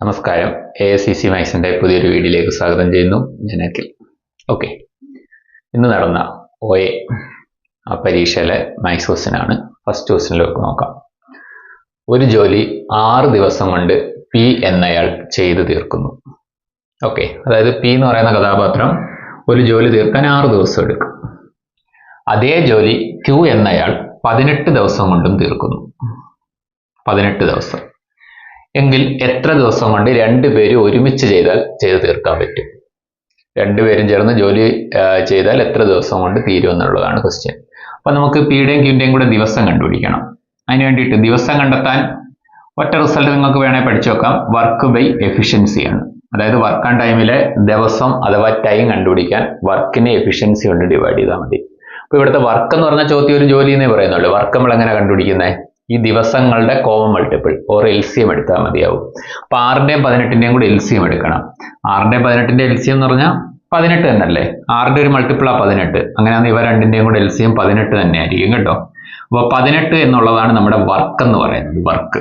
നമസ്കാരം. ASCC മാത്സിന്റെ പുതിയൊരു വീഡിയോയിലേക്ക് സ്വാഗതം ചെയ്യുന്നു. ഞാൻ അഖിൽ. ഓക്കെ, ഇന്ന് നടന്ന OA പരീക്ഷയിലെ മാത്സ് ക്വസ്റ്റ്യനാണ്. ഫസ്റ്റ് ക്വസ്റ്റ്യനിലേക്ക് നോക്കാം. ഒരു ജോലി 6 ദിവസം കൊണ്ട് P എന്നയാൾ ചെയ്തു തീർക്കുന്നു. ഓക്കെ, അതായത് P എന്ന് പറയുന്ന കഥാപാത്രം ഒരു ജോലി തീർക്കാൻ 6 ദിവസം എടുക്കും. അതേ ജോലി Q എന്നയാൾ 18 ദിവസം കൊണ്ടും തീർക്കുന്നു. 18 ദിവസം എങ്കിൽ എത്ര ദിവസം കൊണ്ട് രണ്ടുപേരും ഒരുമിച്ച് ചെയ്ത് തീർക്കാൻ പറ്റും? രണ്ടുപേരും ചേർന്ന് ജോലി ചെയ്താൽ എത്ര ദിവസം കൊണ്ട് തീരും എന്നുള്ളതാണ് ക്വസ്റ്റ്യൻ. അപ്പൊ നമുക്ക് പിയുടെയും ക്യൂന്റെയും കൂടെ ദിവസം കണ്ടുപിടിക്കണം. അതിന് വേണ്ടിയിട്ട് ദിവസം കണ്ടെത്താൻ ഒറ്റ റിസൾട്ട് നിങ്ങൾക്ക് വേണേൽ പഠിച്ചു നോക്കാം. വർക്ക് ബൈ എഫിഷ്യൻസി ആണ്. അതായത് വർക്ക് ആൻഡ് ടൈമിലെ ദിവസം അഥവാ ടൈം കണ്ടുപിടിക്കാൻ വർക്കിനെ എഫിഷ്യൻസി കൊണ്ട് ഡിവൈഡ് ചെയ്താൽ മതി. അപ്പൊ ഇവിടുത്തെ വർക്ക് എന്ന് പറഞ്ഞ ചോദ്യം ഒരു ജോലി എന്നേ പറയുന്നുള്ളൂ. വർക്ക് നമ്മൾ എങ്ങനെ കണ്ടുപിടിക്കുന്നത്? ഈ ദിവസങ്ങളുടെ കോമൺ മൾട്ടിപ്പിൾ ഓർ LCM എടുത്താൽ മതിയാവും. അപ്പൊ 6ന്റെയും 18ന്റെയും കൂടെ LCM എടുക്കണം. 6ന്റെയും 18ന്റെ LCM എന്ന് പറഞ്ഞാൽ 18 തന്നെയല്ലേ? 6ന്റെ ഒരു മൾട്ടിപ്പിളാ 18. അങ്ങനെയാണെങ്കിൽ ഇവ രണ്ടിന്റെയും കൂടെ LCM 18 തന്നെ ആയിരിക്കും കേട്ടോ. അപ്പൊ 18 എന്നുള്ളതാണ് നമ്മുടെ വർക്ക് എന്ന് പറയുന്നത്. വർക്ക്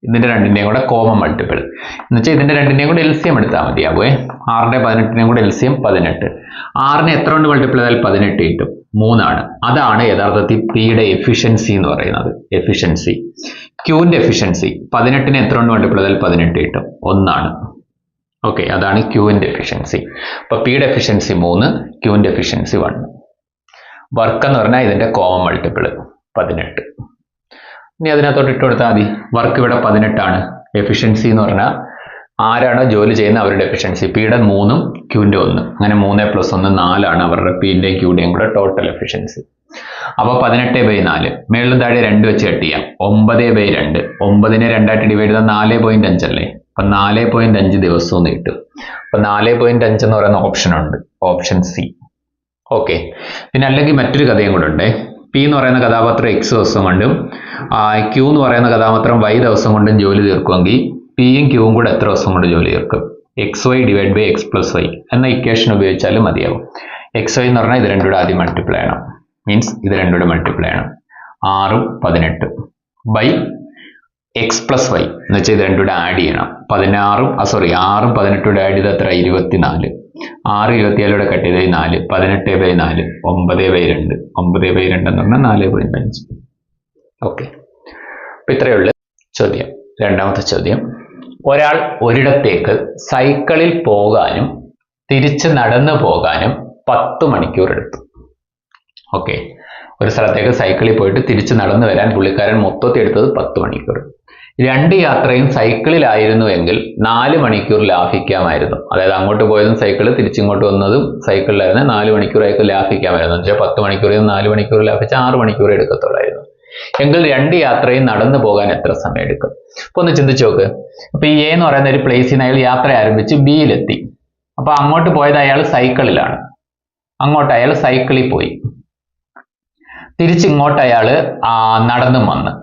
ഇതിന്റെ രണ്ടിന്റെയും കൂടെ കോമൺ മൾട്ടിപ്പിൾ എന്ന് വെച്ചാൽ ഇതിന്റെ രണ്ടിന്റെയും കൂടെ LCM എടുത്താൽ മതിയാവേ. 6ന്റെയും 18ന്റെയും കൂടെ LCM 18. 6നെ എത്ര കൊണ്ട് മൾട്ടിപ്പിൾ ചെയ്താൽ 18 കിട്ടും? 3 ആണ്. അതാണ് യഥാർത്ഥത്തിൽ പിയുടെ എഫിഷ്യൻസി എന്ന് പറയുന്നത്. എഫിഷ്യൻസി. ക്യൂവിന്റെ എഫിഷ്യൻസി 18നെ എത്ര കൊണ്ട് മൾട്ടിപ്പിൾ ചെയ്താൽ 18 കിട്ടും? 1 ആണ്. ഓക്കെ, അതാണ് ക്യൂവിന്റെ എഫിഷ്യൻസി. അപ്പൊ പിയുടെ എഫിഷ്യൻസി 3, ക്യൂവിന്റെ എഫിഷ്യൻസി 1. വർക്ക് എന്ന് പറഞ്ഞാൽ ഇതിന്റെ കോമൺ മൾട്ടിപ്പിൾ 18. ഇനി അതിനകത്തോട്ട് ഇട്ട് കൊടുത്താൽ മതി. വർക്ക് ഇവിടെ 18 ആണ്. എഫിഷ്യൻസി എന്ന് പറഞ്ഞാൽ ആരാണോ ജോലി ചെയ്യുന്ന അവരുടെ എഫിഷ്യൻസി. പിയുടെ 3ഉം ക്യൂവിന്റെ 1. അങ്ങനെ 3 + 1 4 ആണ് അവരുടെ പിന്റെയും ക്യൂവിന്റെയും കൂടെ ടോട്ടൽ എഫിഷ്യൻസി. അപ്പൊ 18/4 മേളിലും താഴെ 2 വെച്ച് കട്ട് ചെയ്യാം. 9/2. 9നെ 2ആയിട്ട് ഡിവൈഡ് ചെയ്താൽ 4.5 അല്ലേ? അപ്പൊ 4.5 ദിവസം എന്ന് കിട്ടും. അപ്പൊ 4.5 എന്ന് പറയുന്ന ഓപ്ഷൻ ഉണ്ട്, ഓപ്ഷൻ സി. ഓക്കെ, പിന്നെ അല്ലെങ്കിൽ മറ്റൊരു കഥയും കൂടെ ഉണ്ട്. പി എന്ന് പറയുന്ന കഥാപാത്രം X ദിവസം കൊണ്ടും ക്യൂ എന്ന് പറയുന്ന കഥാപാത്രം Y ദിവസം കൊണ്ടും ജോലി തീർക്കുമെങ്കിൽ പിയും ക്യൂവും കൂടെ എത്ര ദിവസം കൊണ്ട് ജോലി തീർക്കും? XY / X + Y എന്ന ഇക്വേഷൻ ഉപയോഗിച്ചാലും മതിയാവും. XY എന്ന് പറഞ്ഞാൽ ഇത് രണ്ടും കൂടെ ആദ്യം മൾട്ടിപ്ലൈ ചെയ്യണം. മീൻസ് ഇത് രണ്ടും കൂടെ മൾട്ടിപ്ലൈ ചെയ്യണം. 6ഉം 18 ബൈ X + Y എന്ന് വെച്ചാൽ ഇത് രണ്ടും കൂടെ ആഡ് ചെയ്യണം. 6ഉം 18 കൂടെ ആഡ് ചെയ്ത് എത്ര? 24. 6 24 കട്ട് ചെയ്ത് 4. 18/4 9/2. 9/2 എന്ന് പറഞ്ഞാൽ 4.5. ഓക്കെ, അപ്പൊ ഇത്രയേ ഉള്ളൂ ചോദ്യം. രണ്ടാമത്തെ ചോദ്യം. ഒരാൾ ഒരിടത്തേക്ക് സൈക്കിളിൽ പോകാനും തിരിച്ച് നടന്നു പോകാനും 10 മണിക്കൂർ എടുത്തു. ഓക്കെ, ഒരു സ്ഥലത്തേക്ക് സൈക്കിളിൽ പോയിട്ട് തിരിച്ച് നടന്നു വരാൻ പുള്ളിക്കാരൻ മൊത്തത്തിൽ എടുത്തത് 10 മണിക്കൂർ. 2 യാത്രയും സൈക്കിളിലായിരുന്നുവെങ്കിൽ 4 മണിക്കൂർ ലാഭിക്കാമായിരുന്നു. അതായത് അങ്ങോട്ട് പോയതും സൈക്കിള്, തിരിച്ചിങ്ങോട്ട് വന്നതും സൈക്കിളിലായിരുന്നു. 4 മണിക്കൂർ അയാൾക്ക് ലാഭിക്കാമായിരുന്നു. എന്ന് വെച്ചാൽ 10 മണിക്കൂറിൽ നിന്ന് 4 മണിക്കൂർ ലാഭിച്ച 6 മണിക്കൂർ എടുക്കത്തുള്ളായിരുന്നു. എങ്കിൽ 2 യാത്രയും നടന്നു പോകാൻ എത്ര സമയം എടുക്കും? അപ്പൊ ഒന്ന് ചിന്തിച്ചു നോക്ക്. അപ്പൊ ഈ A എന്ന് പറയുന്ന ഒരു പ്ലേസിൽ നിന്ന് അയാൾ യാത്ര ആരംഭിച്ച് Bയിലെത്തി. അപ്പൊ അങ്ങോട്ട് പോയത് അയാൾ സൈക്കിളിലാണ്. അങ്ങോട്ട് അയാൾ സൈക്കിളിൽ പോയി. തിരിച്ചിങ്ങോട്ട് അയാൾ നടന്നും വന്ന്.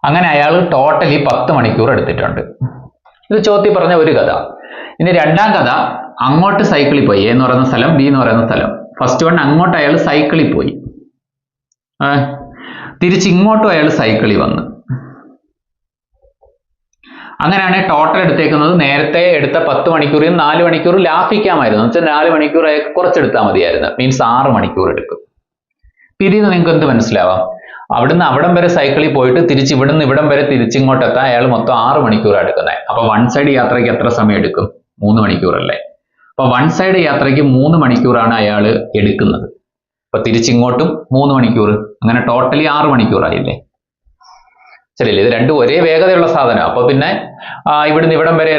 അങ്ങനെ അയാൾ ടോട്ടലി 10 മണിക്കൂർ എടുത്തിട്ടുണ്ട്. ഇത് ചോദ്യത്തിൽ പറഞ്ഞ ഒരു കഥ. ഇനി രണ്ടാം കഥ, അങ്ങോട്ട് സൈക്കിളിൽ പോയി. A എന്ന് പറയുന്ന സ്ഥലം, B എന്ന് പറയുന്ന സ്ഥലം. ഫസ്റ്റ് വൺ അങ്ങോട്ട് അയാൾ സൈക്കിളിൽ പോയി. തിരിച്ചിങ്ങോട്ടും അയാൾ സൈക്കിളിൽ വന്ന്. അങ്ങനെയാണ് ടോട്ടൽ എടുത്തേക്കുന്നത്. നേരത്തെ എടുത്ത 10 മണിക്കൂറിൽ 4 മണിക്കൂർ ലാഭിക്കാമായിരുന്നു. എന്ന് വെച്ചാൽ 4 മണിക്കൂർ അയാൾക്ക് കുറച്ചെടുത്താൽ മതിയായിരുന്നു. മീൻസ് 6 മണിക്കൂർ എടുക്കും. ഇതിൽ നിങ്ങൾക്ക് എന്ത് മനസ്സിലാവാം? അവിടുന്ന് അവിടം വരെ സൈക്കിളിൽ പോയിട്ട് തിരിച്ച് ഇവിടുന്ന് ഇവിടം വരെ തിരിച്ചിങ്ങോട്ട് എത്താൻ അയാൾ മൊത്തം 6 മണിക്കൂറാണ് എടുക്കുന്നത്. അപ്പൊ 1 സൈഡ് യാത്രയ്ക്ക് എത്ര സമയം എടുക്കും? 3 മണിക്കൂറല്ലേ? അപ്പൊ 1 സൈഡ് യാത്രയ്ക്ക് 3 മണിക്കൂറാണ് അയാൾ എടുക്കുന്നത്. അപ്പൊ തിരിച്ചിങ്ങോട്ടും 3 മണിക്കൂർ. അങ്ങനെ ടോട്ടലി 6 മണിക്കൂറായില്ലേ? ശരിയല്ലേ? ഇത് രണ്ടും ഒരേ വേഗതയുള്ള സാധനം. അപ്പൊ പിന്നെ ഇവിടുന്ന് ഇവിടം വരെ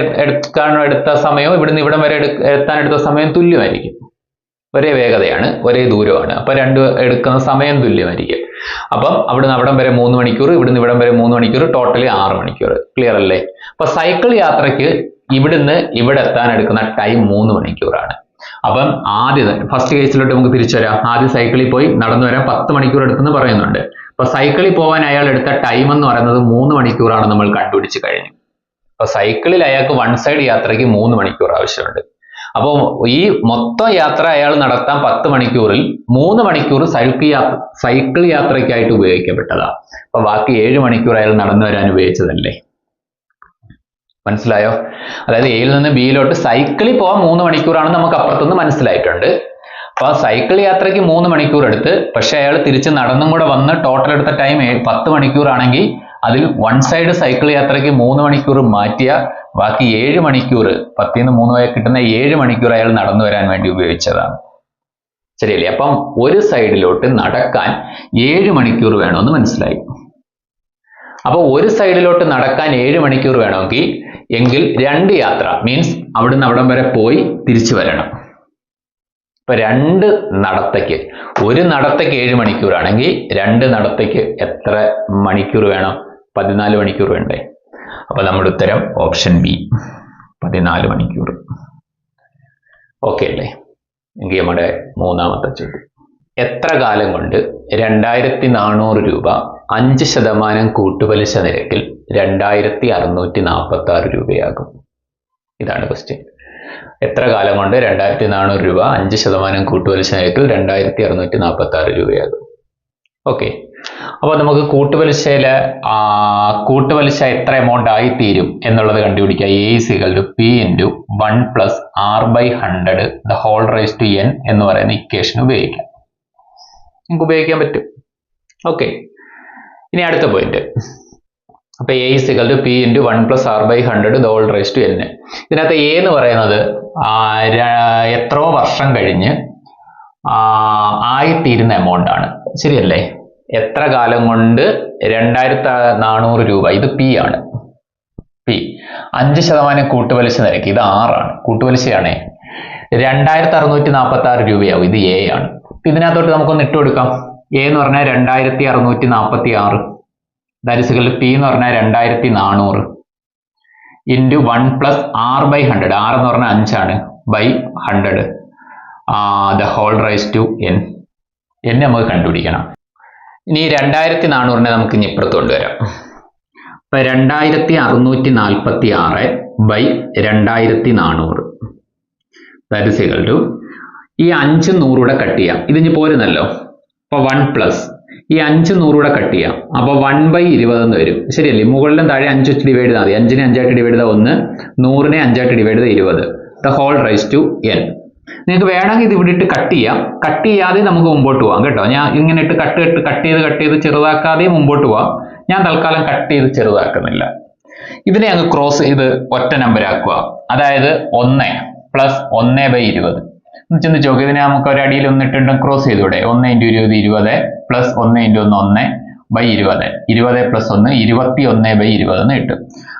എടുത്ത സമയവും ഇവിടുന്ന് ഇവിടം വരെ എത്താൻ എടുത്ത സമയം തുല്യമായിരിക്കും. ഒരേ വേഗതയാണ്, ഒരേ ദൂരമാണ്. അപ്പൊ രണ്ട് എടുക്കുന്ന സമയം തുല്യമായിരിക്കും. അപ്പം അവിടുന്ന് അവിടം വരെ 3 മണിക്കൂർ, ഇവിടുന്ന് ഇവിടം വരെ 3 മണിക്കൂർ, ടോട്ടലി 6 മണിക്കൂർ. ക്ലിയർ അല്ലേ? അപ്പൊ സൈക്കിൾ യാത്രയ്ക്ക് ഇവിടുന്ന് ഇവിടെ എത്താൻ എടുക്കുന്ന ടൈം 3 മണിക്കൂറാണ്. അപ്പം ഫസ്റ്റ് കേസിലോട്ട് നമുക്ക് തിരിച്ചു വരാം. ആദ്യം സൈക്കിളിൽ പോയി നടന്നു വരാൻ 10 മണിക്കൂർ എടുത്തെന്ന് പറയുന്നുണ്ട്. അപ്പൊ സൈക്കിളിൽ പോകാൻ അയാൾ എടുത്ത ടൈം എന്ന് പറയുന്നത് 3 മണിക്കൂറാണ് നമ്മൾ കണ്ടുപിടിച്ച് കഴിഞ്ഞു. അപ്പൊ സൈക്കിളിൽ അയാൾക്ക് 1 സൈഡ് യാത്രയ്ക്ക് 3 മണിക്കൂർ ആവശ്യമുണ്ട്. അപ്പോൾ ഈ മൊത്തം യാത്ര അയാൾ നടത്താൻ 10 മണിക്കൂറിൽ 3 മണിക്കൂർ സൈക്കിൾ യാത്രയ്ക്കായിട്ട് ഉപയോഗിക്കപ്പെട്ടതാ. അപ്പൊ ബാക്കി 7 മണിക്കൂർ അയാൾ നടന്നു വരാൻ ഉപയോഗിച്ചതല്ലേ. മനസ്സിലായോ? അതായത് എയിൽ നിന്ന് ബിയിലോട്ട് സൈക്കിളിൽ പോകാൻ 3 മണിക്കൂറാണെന്ന് നമുക്ക് അപ്പുറത്തുനിന്ന് മനസ്സിലായിട്ടുണ്ട്. അപ്പൊ ആ സൈക്കിൾ യാത്രയ്ക്ക് 3 മണിക്കൂർ എടുത്ത്, പക്ഷെ അയാൾ തിരിച്ച് നടന്നും കൂടെ വന്ന് ടോട്ടൽ എടുത്ത ടൈം 10 മണിക്കൂറാണെങ്കിൽ അതിൽ വൺ സൈഡ് സൈക്കിൾ യാത്രയ്ക്ക് 3 മണിക്കൂർ മാറ്റിയ ബാക്കി 7 മണിക്കൂർ 10 ന്ന് 3 കിട്ടുന്ന 7 മണിക്കൂർ അയാൾ നടന്നു വരാൻ വേണ്ടി ഉപയോഗിച്ചതാണ്. ശരിയല്ലേ? അപ്പം ഒരു സൈഡിലോട്ട് നടക്കാൻ 7 മണിക്കൂർ വേണമെന്ന് മനസ്സിലായി. അപ്പൊ ഒരു സൈഡിലോട്ട് നടക്കാൻ 7 മണിക്കൂർ വേണമെങ്കിൽ എങ്കിൽ 2 യാത്ര മീൻസ് അവിടുന്ന് അവിടം വരെ പോയി തിരിച്ചു വരണം. ഇപ്പൊ 2 നടത്തയ്ക്ക്, ഒരു നടത്തയ്ക്ക് 7 മണിക്കൂറാണെങ്കിൽ 2 നടത്തയ്ക്ക് എത്ര മണിക്കൂർ വേണം? 14 മണിക്കൂർ വേണ്ടേ? അപ്പൊ നമ്മുടെ ഉത്തരം ഓപ്ഷൻ ബി 14 മണിക്കൂർ. ഓക്കെ അല്ലേ? എങ്കിൽ നമ്മുടെ മൂന്നാമത്തെ ചോദ്യം, എത്ര കാലം കൊണ്ട് 2400 രൂപ 5% കൂട്ടുപലിശ നിരക്കിൽ 2646 രൂപയാകും? ഇതാണ് ക്വസ്റ്റ്യൻ. എത്ര കാലം കൊണ്ട് 2400 രൂപ 5% കൂട്ടുപലിശ നിരക്കിൽ 2646 രൂപയാകും? ഓക്കെ, അപ്പോൾ നമുക്ക് കൂട്ടുപലിശയിലെ കൂട്ടുപലിശ എത്ര എമൗണ്ട് ആയി തീരും എന്നുള്ളത് കണ്ടുപിടിക്കുക. A = P × 1 + R/100 the whole raised to n എന്ന് പറയുന്ന ഇക്വേഷൻ ഉപയോഗിക്കാം. നമുക്ക് ഉപയോഗിക്കാൻ പറ്റും. ഓക്കെ, ഇനി അടുത്ത പോയിന്റ്. അപ്പൊ A = P × 1 + R/100 the whole raised to n. ഇതിനകത്ത് A എന്ന് പറയുന്നത് എത്രയോ വർഷം കഴിഞ്ഞ് ആയിത്തീരുന്ന എമൗണ്ട് ആണ്. ശരിയല്ലേ? എത്ര കാലം കൊണ്ട് 2400 രൂപ, ഇത് P ആണ്. P 5% കൂട്ടുപലിശ നിരക്ക്, ഇത് R ആണ്, കൂട്ടുപലിശയാണേ. 2646 രൂപയാവും, ഇത് A ആണ്. ഇതിനകത്തോട്ട് നമുക്കൊന്ന് ഇട്ട് കൊടുക്കാം. A എന്ന് പറഞ്ഞാൽ 2646, that is equal to P എന്ന് പറഞ്ഞാൽ 2400 ഇൻറ്റു 1 + R/100, R എന്ന് പറഞ്ഞാൽ 5 ആണ്, by 100 the whole raised to n. n നമുക്ക് കണ്ടുപിടിക്കണം. ഇനി 2400 നമുക്ക് ഇനി ഇപ്പുറത്ത് കൊണ്ടുവരാം. അപ്പൊ 2646 by 2400 that is equal to, ഈ 5 100 കട്ട് ചെയ്യാം, ഇതിന് പോരുന്നല്ലോ. അപ്പൊ 1 + ഈ 5 100 കട്ട് ചെയ്യാം, അപ്പൊ 1/20 എന്ന് വരും. ശരിയല്ലേ? മുകളിലും താഴെ 5 വെച്ച് ഡിവൈഡ് ചെയ്താൽ മതി. 5നെ 5 ആയിട്ട് ഡിവൈഡ് ചെയ്താൽ 1, 100നെ 5 ആയിട്ട് ഡിവൈഡ് ചെയ്താൽ 20 the whole raised to n. നിങ്ങൾക്ക് വേണമെങ്കിൽ ഇത് ഇവിടെ ഇട്ട് കട്ട് ചെയ്യാം, കട്ട് ചെയ്യാതെ നമുക്ക് മുമ്പോട്ട് പോകാം കേട്ടോ. ഞാൻ ഇങ്ങനെ ഇട്ട് കട്ട് ചെയ്ത് ചെറുതാക്കാതെ മുമ്പോട്ട് പോവാം. ഞാൻ തൽക്കാലം കട്ട് ചെയ്ത് ചെറുതാക്കുന്നില്ല. ഇതിനെ അങ്ങ് ക്രോസ് ചെയ്ത് ഒറ്റ നമ്പർ ആക്കുക. അതായത് 1 + 1/20. ചിന്തിച്ച് നോക്കുക, ഇതിനെ നമുക്ക് ഒരടിയിൽ ഒന്നിട്ടുണ്ട് ക്രോസ് ചെയ്തൂടെ? 1 × 20 20 + 1 × 1 1/20, 20 + 1 21/20 എന്ന് കിട്ടും.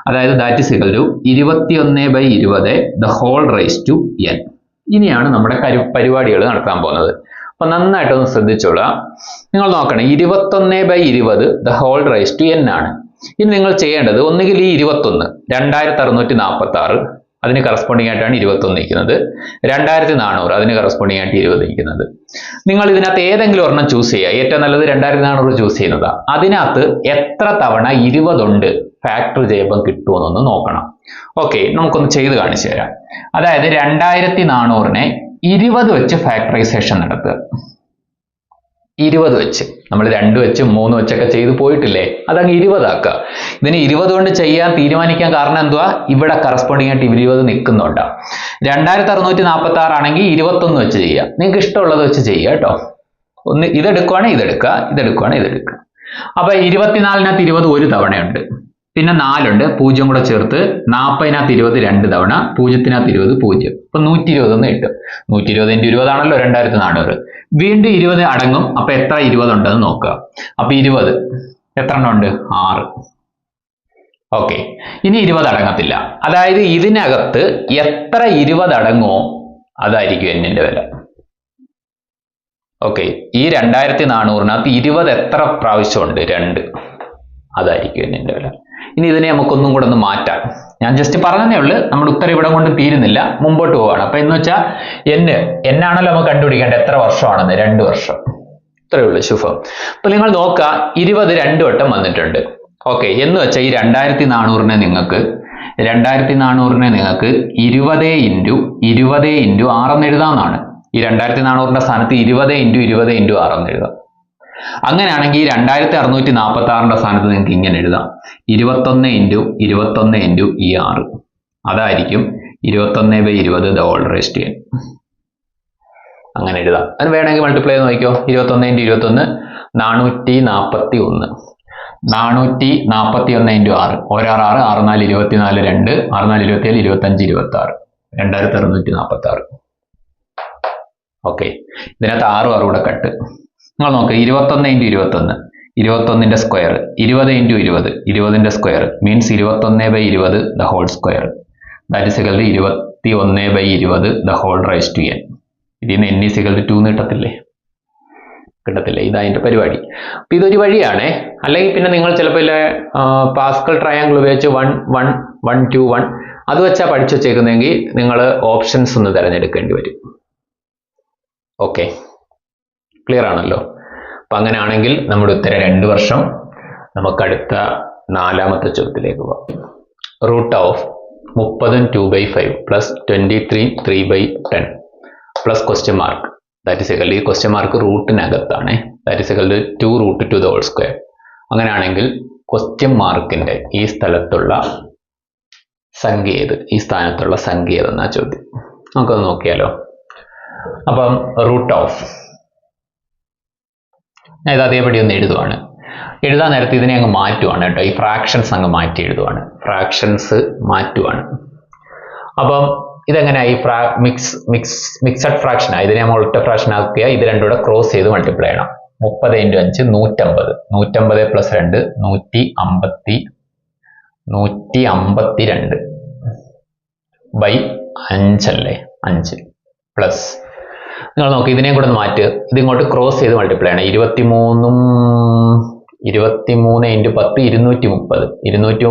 അതായത് that is equal to 21/20 the whole raised to n. ഇനിയാണ് നമ്മുടെ പരിപാടികൾ നടത്താൻ പോകുന്നത്. അപ്പൊ നന്നായിട്ടൊന്ന് ശ്രദ്ധിച്ചോളാം. നിങ്ങൾ നോക്കണം, 21/20 the whole raised to n ആണ്. ഇനി നിങ്ങൾ ചെയ്യേണ്ടത് ഒന്നുകിൽ ഈ 21 2646 അതിന് കറസ്പോണ്ടിങ് ആയിട്ടാണ് 21 നിൽക്കുന്നത്, 2400 അതിന് കറസ്പോണ്ടിങ് ആയിട്ട് 20 നിൽക്കുന്നത്. നിങ്ങൾ ഇതിനകത്ത് ഏതെങ്കിലും ഒരെണ്ണം ചൂസ് ചെയ്യുക. ഏറ്റവും നല്ലത് 2400 ചൂസ് ചെയ്യുന്നതാണ്. അതിനകത്ത് എത്ര തവണ 20 ഉണ്ട് ഫാക്ടർ ചെയ്യുമ്പം കിട്ടുമെന്നൊന്ന് നോക്കണം. ഓക്കെ, നമുക്കൊന്ന് ചെയ്ത് കാണിച്ചു തരാം. അതായത് 2400നെ 20 വെച്ച് ഫാക്ടറൈസേഷൻ നടത്തുക. 20 വെച്ച്, നമ്മൾ 2 വെച്ചും 3 വെച്ചൊക്കെ ചെയ്ത് പോയിട്ടില്ലേ, അതങ്ങ് 20 ആക്കുക. ഇതിന് 20 കൊണ്ട് ചെയ്യാൻ തീരുമാനിക്കാൻ കാരണം എന്തുവാ? ഇവിടെ കറസ്പോണ്ടിങ് ആയിട്ട് 20 നിൽക്കുന്നുണ്ടാവും. 2646 ആണെങ്കിൽ 21 വെച്ച് ചെയ്യുക. നിങ്ങൾക്ക് ഇഷ്ടമുള്ളത് വെച്ച് ചെയ്യുക കേട്ടോ. ഒന്ന് ഇതെടുക്കുവാണെങ്കിൽ ഇതെടുക്കുക, ഇതെടുക്കുവാണെങ്കിൽ ഇതെടുക്കുക. അപ്പൊ 24നകത്ത് 20 ഒരു തവണയുണ്ട്, പിന്നെ 4 ഉണ്ട്, 0 കൂടെ ചേർത്ത് 40നകത്ത് 20 2 തവണ, 0നകത്ത് 20 0. അപ്പൊ 120 എന്ന് കിട്ടും. 120 × 20 ആണല്ലോ 2400. വീണ്ടും 20 അടങ്ങും. അപ്പൊ എത്ര 20 ഉണ്ടെന്ന് നോക്കുക. അപ്പൊ 20 എത്ര എണ്ണം ഉണ്ട്? 6. ഓക്കെ, ഇനി 20 അടങ്ങത്തില്ല. അതായത് ഇതിനകത്ത് എത്ര 20 അടങ്ങുമോ അതായിരിക്കും എന്നിന്റെ വില. ഓക്കെ, ഈ 2400നകത്ത് 20 എത്ര പ്രാവശ്യമുണ്ട്? 2. അതായിരിക്കും എന്നിന്റെ വില. ഇനി ഇതിനെ നമുക്കൊന്നും കൂടെ ഒന്ന് മാറ്റാം. ഞാൻ ജസ്റ്റ് പറഞ്ഞതേ ഉള്ളൂ, നമ്മുടെ ഉത്തരം ഇവിടെ കൊണ്ട് തീരുന്നില്ല, മുമ്പോട്ട് പോവാണ്. അപ്പൊ എന്ന് വെച്ചാൽ എന്നാണല്ലോ നമുക്ക് കണ്ടുപിടിക്കേണ്ടത് എത്ര വർഷമാണെന്ന്? 2 വർഷം. ഇത്രയേ ഉള്ളൂ ശുഭം. അപ്പൊ നിങ്ങൾ നോക്കുക, 20 2 വട്ടം വന്നിട്ടുണ്ട്. ഓക്കെ, എന്ന് വെച്ചാൽ ഈ 2400നെ നിങ്ങൾക്ക് 20 × 20 × 6 എന്ന് എഴുതാവുന്നതാണ്. ഈ 2400ന്റെ സ്ഥാനത്ത് 20 × 20 × 6 എന്ന് എഴുതാം. അങ്ങനെയാണെങ്കിൽ 2646 സ്ഥാനത്ത് നിങ്ങൾക്ക് ഇങ്ങനെ എഴുതാം 21 × 21 × ഈ 6. അതായിരിക്കും 21/20 the whole raised to n. അങ്ങനെ എഴുതാം. അത് വേണമെങ്കിൽ മൾട്ടിപ്ലൈ ചെയ്ത് നോക്കിക്കോ. 21 × 21 441. 441 × 6. 1 6 6 6 4 24 2 6 4 27 25 26 2646. ഓക്കെ, ഇതിനകത്ത് 6 6 കൂടെ കട്ട്. നിങ്ങൾ നോക്ക് 21 × 21 21ന്റെ സ്ക്വയർ 20 × 20 20ന്റെ square means 21/20 the whole square. That is equal to 21/20 the whole raised to n. ഇതിന് n is equal to 2 കിട്ടത്തില്ലേ? ഇതതിന്റെ പരിപാടി. അപ്പൊ ഇതൊരു വഴിയാണ്. അല്ലെങ്കിൽ പിന്നെ നിങ്ങൾ ചിലപ്പോൾ പാസ്കൽ ട്രയാങ്കിൾ ഉപയോഗിച്ച് 1 1 1 2 1 അത് വെച്ചാൽ പഠിച്ചു വെച്ചേക്കുന്നെങ്കിൽ നിങ്ങൾ ഓപ്ഷൻസ് ഒന്ന് തിരഞ്ഞെടുക്കേണ്ടി വരും. ഓക്കെ, ക്ലിയർ ആണല്ലോ? അപ്പൊ അങ്ങനെയാണെങ്കിൽ നമ്മുടെ ഉത്തരം 2 വർഷം. നമുക്ക് അടുത്ത 4ാമത്തെ ചോദ്യത്തിലേക്ക് പോകാം. Root of 30 2/5 plus 23 3/10 plus question mark that is equal, ഈ ക്വസ്റ്റ്യൻ മാർക്ക് റൂട്ടിനകത്താണ്, that is equal to 2 √2 the whole square. അങ്ങനെയാണെങ്കിൽ ക്വസ്റ്റ്യൻ മാർക്കിന്റെ ഈ സ്ഥലത്തുള്ള സംഖ്യ ഏത്, ഈ സ്ഥാനത്തുള്ള സംഖ്യ ഏതെന്നാ ചോദ്യം. നമുക്കത് നോക്കിയാലോ. അപ്പം റൂട്ട് ഓഫ് ഞാൻ ഇത് അതേപടി ഒന്ന് എഴുതുവാണ്. എഴുതാൻ നേരത്തെ ഇതിനെ അങ്ങ് മാറ്റുവാണ് കേട്ടോ. ഈ ഫ്രാക്ഷൻസ് അങ്ങ് മാറ്റി എഴുതുവാണ്. ഫ്രാക്ഷൻസ് മാറ്റുവാണ്. അപ്പം ഇതെങ്ങനെയായി? മിക്സഡ് ഫ്രാക്ഷൻ ആയി. ഇതിനെ നമ്മൾ ഒറ്റ ഫ്രാക്ഷൻ ആക്കിയാൽ ഇത് രണ്ടും കൂടെ ക്രോസ് ചെയ്ത് മൾട്ടിപ്ലൈ ചെയ്യണം. 30 × 5 150. 150 + 2 152 ബൈ 5 അല്ലേ? 5 പ്ലസ് നിങ്ങൾ നോക്കി ഇതിനെയും കൂടെ ഒന്ന് മാറ്റ്. ഇതിങ്ങോട്ട് ക്രോസ് ചെയ്ത് മൾട്ടിപ്ലൈ ചെയ്യണം. 23 × 10 230. 230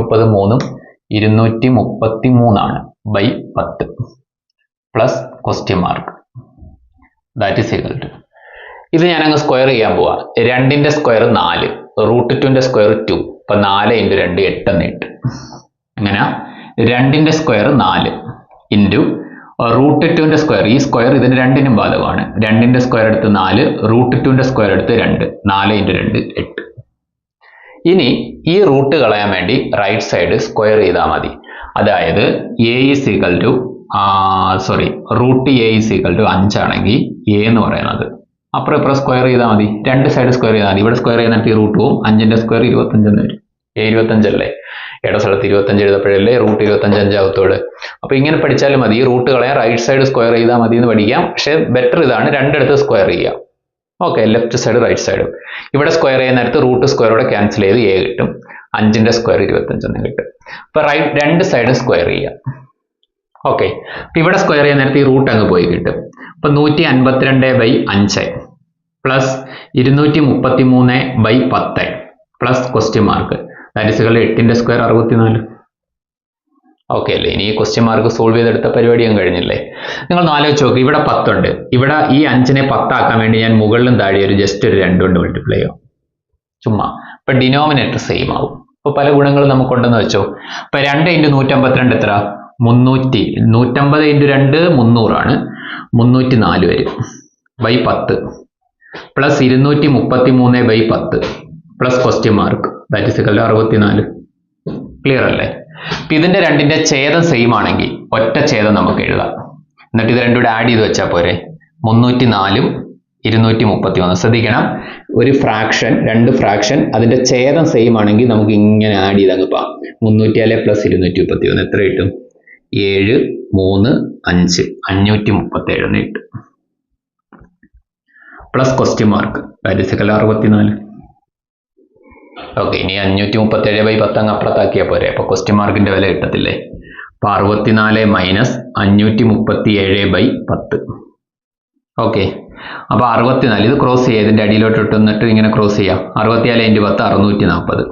233 ആണ് by 10 plus question mark that is equal to, ഇത് ഞാൻ അങ്ങ് സ്ക്വയർ ചെയ്യാൻ പോവാ. 2ന്റെ സ്ക്വയർ 4, √2ന്റെ സ്ക്വയർ 2. അപ്പൊ 4 × 2 8 എന്ന് കിട്ടും. എങ്ങനെയാ? 2ന്റെ സ്ക്വയർ 4 ഇൻറ്റു √2ന്റെ സ്ക്വയർ, ഈ സ്ക്വയർ ഇതിന് രണ്ടിനും ബാധകമാണ്. 2ന്റെ സ്ക്വയർ എടുത്ത് 4, √2ന്റെ സ്ക്വയർ എടുത്ത് 2. 4 × 2 8. ഇനി ഈ റൂട്ട് കളയാൻ വേണ്ടി റൈറ്റ് സൈഡ് സ്ക്വയർ ചെയ്താൽ മതി. അതായത് a is equal to √a is equal to 5 ആണെങ്കിൽ a എന്ന് പറയുന്നത് അപ്പുറം ഇപ്പുറം സ്ക്വയർ ചെയ്താൽ മതി. 2 സൈഡ് സ്ക്വയർ ചെയ്താൽ മതി. ഇവിടെ സ്ക്വയർ ചെയ്യുന്നിടത്ത് ഈ റൂട്ട് പോവും. 5ന്റെ സ്ക്വയർ 25 എന്ന് വരും. a 25 അല്ലേ? ഇട സ്ഥലത്ത് 25 എഴുതപ്പോഴല്ലേ റൂട്ട് 25 ആവത്തോട്. അപ്പൊ ഇങ്ങനെ പഠിച്ചാലും മതി. ഈ റൂട്ട് കളയാൻ റൈറ്റ് സൈഡ് സ്ക്വയർ ചെയ്താൽ മതി എന്ന് പഠിക്കാം. പക്ഷെ ബെറ്റർ ഇതാണ്, രണ്ടിടത്ത് സ്ക്വയർ ചെയ്യാം. ഓക്കെ, ലെഫ്റ്റ് സൈഡ് റൈറ്റ് സൈഡും. ഇവിടെ സ്ക്വയർ ചെയ്യുന്നിടത്ത് റൂട്ട് സ്ക്വയറോടെ ക്യാൻസൽ ചെയ്ത് a കിട്ടും. 5ന്റെ സ്ക്വയർ 25 എന്ന് കിട്ടും. അപ്പൊ രണ്ട് സൈഡ് സ്ക്വയർ ചെയ്യാം. ഓക്കെ, അപ്പൊ ഇവിടെ സ്ക്വയർ ചെയ്യുന്ന നേരത്തെ ഈ റൂട്ട് അങ്ങ് പോയി കിട്ടും. അപ്പൊ 152/5 plus 233/10 plus question mark that is 8ന്റെ സ്ക്വയർ 64. ഓക്കെ അല്ലേ? ഇനി ഈ ക്വസ്റ്റ്യൻ മാർക്ക് സോൾവ് ചെയ്തെടുത്ത പരിപാടി ഞാൻ കഴിഞ്ഞില്ലേ? നിങ്ങൾ ആലോചിച്ച് നോക്ക്. ഇവിടെ 10 ഉണ്ട്. ഇവിടെ ഈ 5നെ 10 ആക്കാൻ വേണ്ടി ഞാൻ മുകളിലും താഴെ ജസ്റ്റ് ഒരു 2 കൊണ്ട് മൾട്ടിപ്ലൈ ചെയ്യും ചുമ്മാ. അപ്പൊ ഡിനോമിനേറ്റർ സെയിം ആവും. അപ്പൊ പല ഗുണങ്ങളും നമുക്കുണ്ടെന്ന് വെച്ചോ. അപ്പൊ 2 × 152 എത്ര? 300. 150 × 2 300 ആണ്. 304 വരും by 10 plus 233/10 plus question mark that is 64. Clear അല്ലേ? അപ്പൊ ഇതിന്റെ രണ്ടിന്റെ ഛേദം സെയിം ആണെങ്കിൽ ഒറ്റ ഛേദം നമുക്ക് എഴുതാം. എന്നിട്ട് ഇത് രണ്ടും കൂടെ ആഡ് ചെയ്ത് വെച്ചാൽ പോരെ. 304 233. ശ്രദ്ധിക്കണം, ഒരു ഫ്രാക്ഷൻ, 2 ഫ്രാക്ഷൻ അതിന്റെ ഛേദം സെയിം ആണെങ്കിൽ നമുക്ക് ഇങ്ങനെ ആഡ് ചെയ്ത് അങ്ങ് പോവാം. 304 + 231 എത്ര കിട്ടും? 7 3 5 537 എന്ന് കിട്ടും. Plus question mark that is 64. Okay, ഇനി 537/10 അങ്ങ് അപ്പുറത്താക്കിയാൽ പോരെ. അപ്പൊ ക്വസ്റ്റ്യൻ മാർക്കിന്റെ വില കിട്ടത്തില്ലേ? അപ്പൊ 64 മൈനസ് 537/10. ഓക്കെ, അപ്പൊ 64 ഇത് ക്രോസ് ചെയ്യുക. ഇതിന്റെ അടിയിലോട്ട് ഇട്ടുന്നിട്ട് ഇങ്ങനെ ക്രോസ് ചെയ്യാം. 64 × 10 640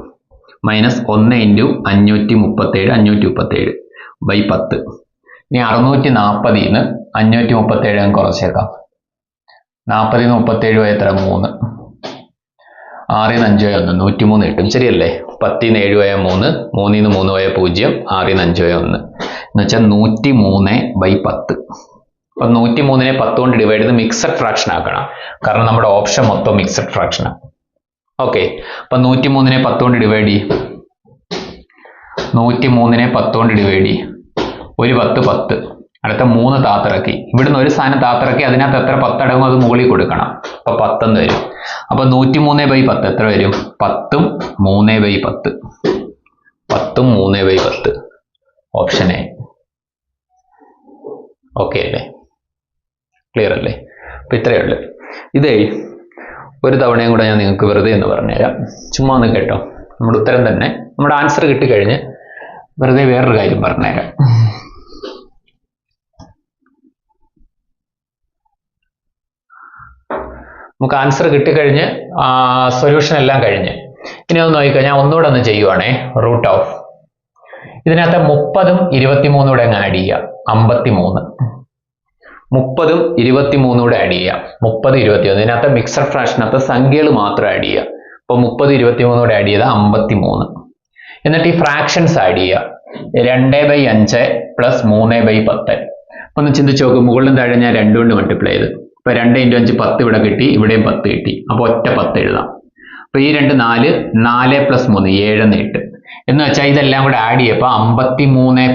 മൈനസ് 1 × 537 537/10. ഇനി 640 ന്ന് 537 അങ്ങ് കുറച്ചേക്കാം. 40 ന്ന് 37 പോയ എത്ര? 3. 6 ന്ന് 5 പോയ 1 103 കിട്ടും. ശരിയല്ലേ? 10 ന്ന് 7 പോയ 3, 3 ന്ന് 3 പോയ 0, 6 ന്ന് 5 പോയ 1 എന്ന് വെച്ചാൽ 103/10. അപ്പൊ 103നെ 10 കൊണ്ട് ഡിവൈഡ് ചെയ്ത് മിക്സഡ് ഫ്രാക്ഷൻ ആക്കണം. കാരണം നമ്മുടെ ഓപ്ഷൻ മൊത്തം മിക്സഡ് ഫ്രാക്ഷനാണ്. ഓക്കെ, അപ്പൊ 103നെ 10 കൊണ്ട് ഡിവൈഡ് ചെയ്യും. 103നെ 10 കൊണ്ട് ഡിവൈഡ് ചെയ്യും. ഒരു 10 10. അടുത്ത 3 താത്തിറക്കി. ഇവിടുന്ന് ഒരു സാധനം താത്തിറക്കി അതിനകത്ത് എത്ര 10 അടങ്ങും അത് മുകളിൽ കൊടുക്കണം. അപ്പൊ 10 എന്ന് വരും. അപ്പൊ 103/10 എത്ര വരും? 10ഉം 3/10. 10ഉം 3/10. Option A. ഓക്കെ അല്ലേ? ക്ലിയർ അല്ലേ? അപ്പൊ ഇത്രയേ ഉള്ളൂ. ഇതേ ഒരു തവണയും കൂടെ ഞാൻ നിങ്ങൾക്ക് വെറുതെ എന്ന് പറഞ്ഞുതരാം. ചുമ്മാ ഒന്ന് കേട്ടോ. നമ്മുടെ ഉത്തരം തന്നെ, നമ്മുടെ ആൻസർ കിട്ടിക്കഴിഞ്ഞ് വെറുതെ വേറൊരു കാര്യം പറഞ്ഞുതരാം. നമുക്ക് ആൻസർ കിട്ടിക്കഴിഞ്ഞ് സൊല്യൂഷൻ എല്ലാം കഴിഞ്ഞ് ഇനി ഒന്ന് നോക്കിക്കഴിഞ്ഞാൽ ഒന്നുകൂടെ ഒന്ന് ചെയ്യുവാണേ. റൂട്ട് ഓഫ് ഇതിനകത്ത് 30ഉം 23 കൂടെ അങ്ങ് ആഡ് ചെയ്യുക. 53. 30ഉം 23 കൂടെ ആഡ് ചെയ്യുക. 30 21. ഇതിനകത്ത് മിക്സഡ് ഫ്രാക്ഷനകത്ത് സംഖ്യകൾ മാത്രം ആഡ് ചെയ്യുക. അപ്പൊ 30 23 കൂടെ ആഡ് ചെയ്താൽ 53. എന്നിട്ട് ഈ ഫ്രാക്ഷൻസ് ആഡ് ചെയ്യുക. 2/5 പ്ലസ് 3/10. അപ്പൊ ഒന്ന് ചിന്തിച്ച് നോക്കും. മുകളിലും താഴെ ഞാൻ 2 കൊണ്ട് മൾട്ടിപ്ലൈ ചെയ്ത്. അപ്പൊ 2 × 5 10 ഇവിടെ കിട്ടി, ഇവിടെയും 10 കിട്ടി. അപ്പൊ ഒറ്റ 10 എഴുതാം. അപ്പൊ ഈ 2 4, 4 + 3 7 എന്ന് കിട്ടും. എന്ന് വെച്ചാൽ ഇതെല്ലാം കൂടെ ആഡ് ചെയ്യപ്പോൾ 53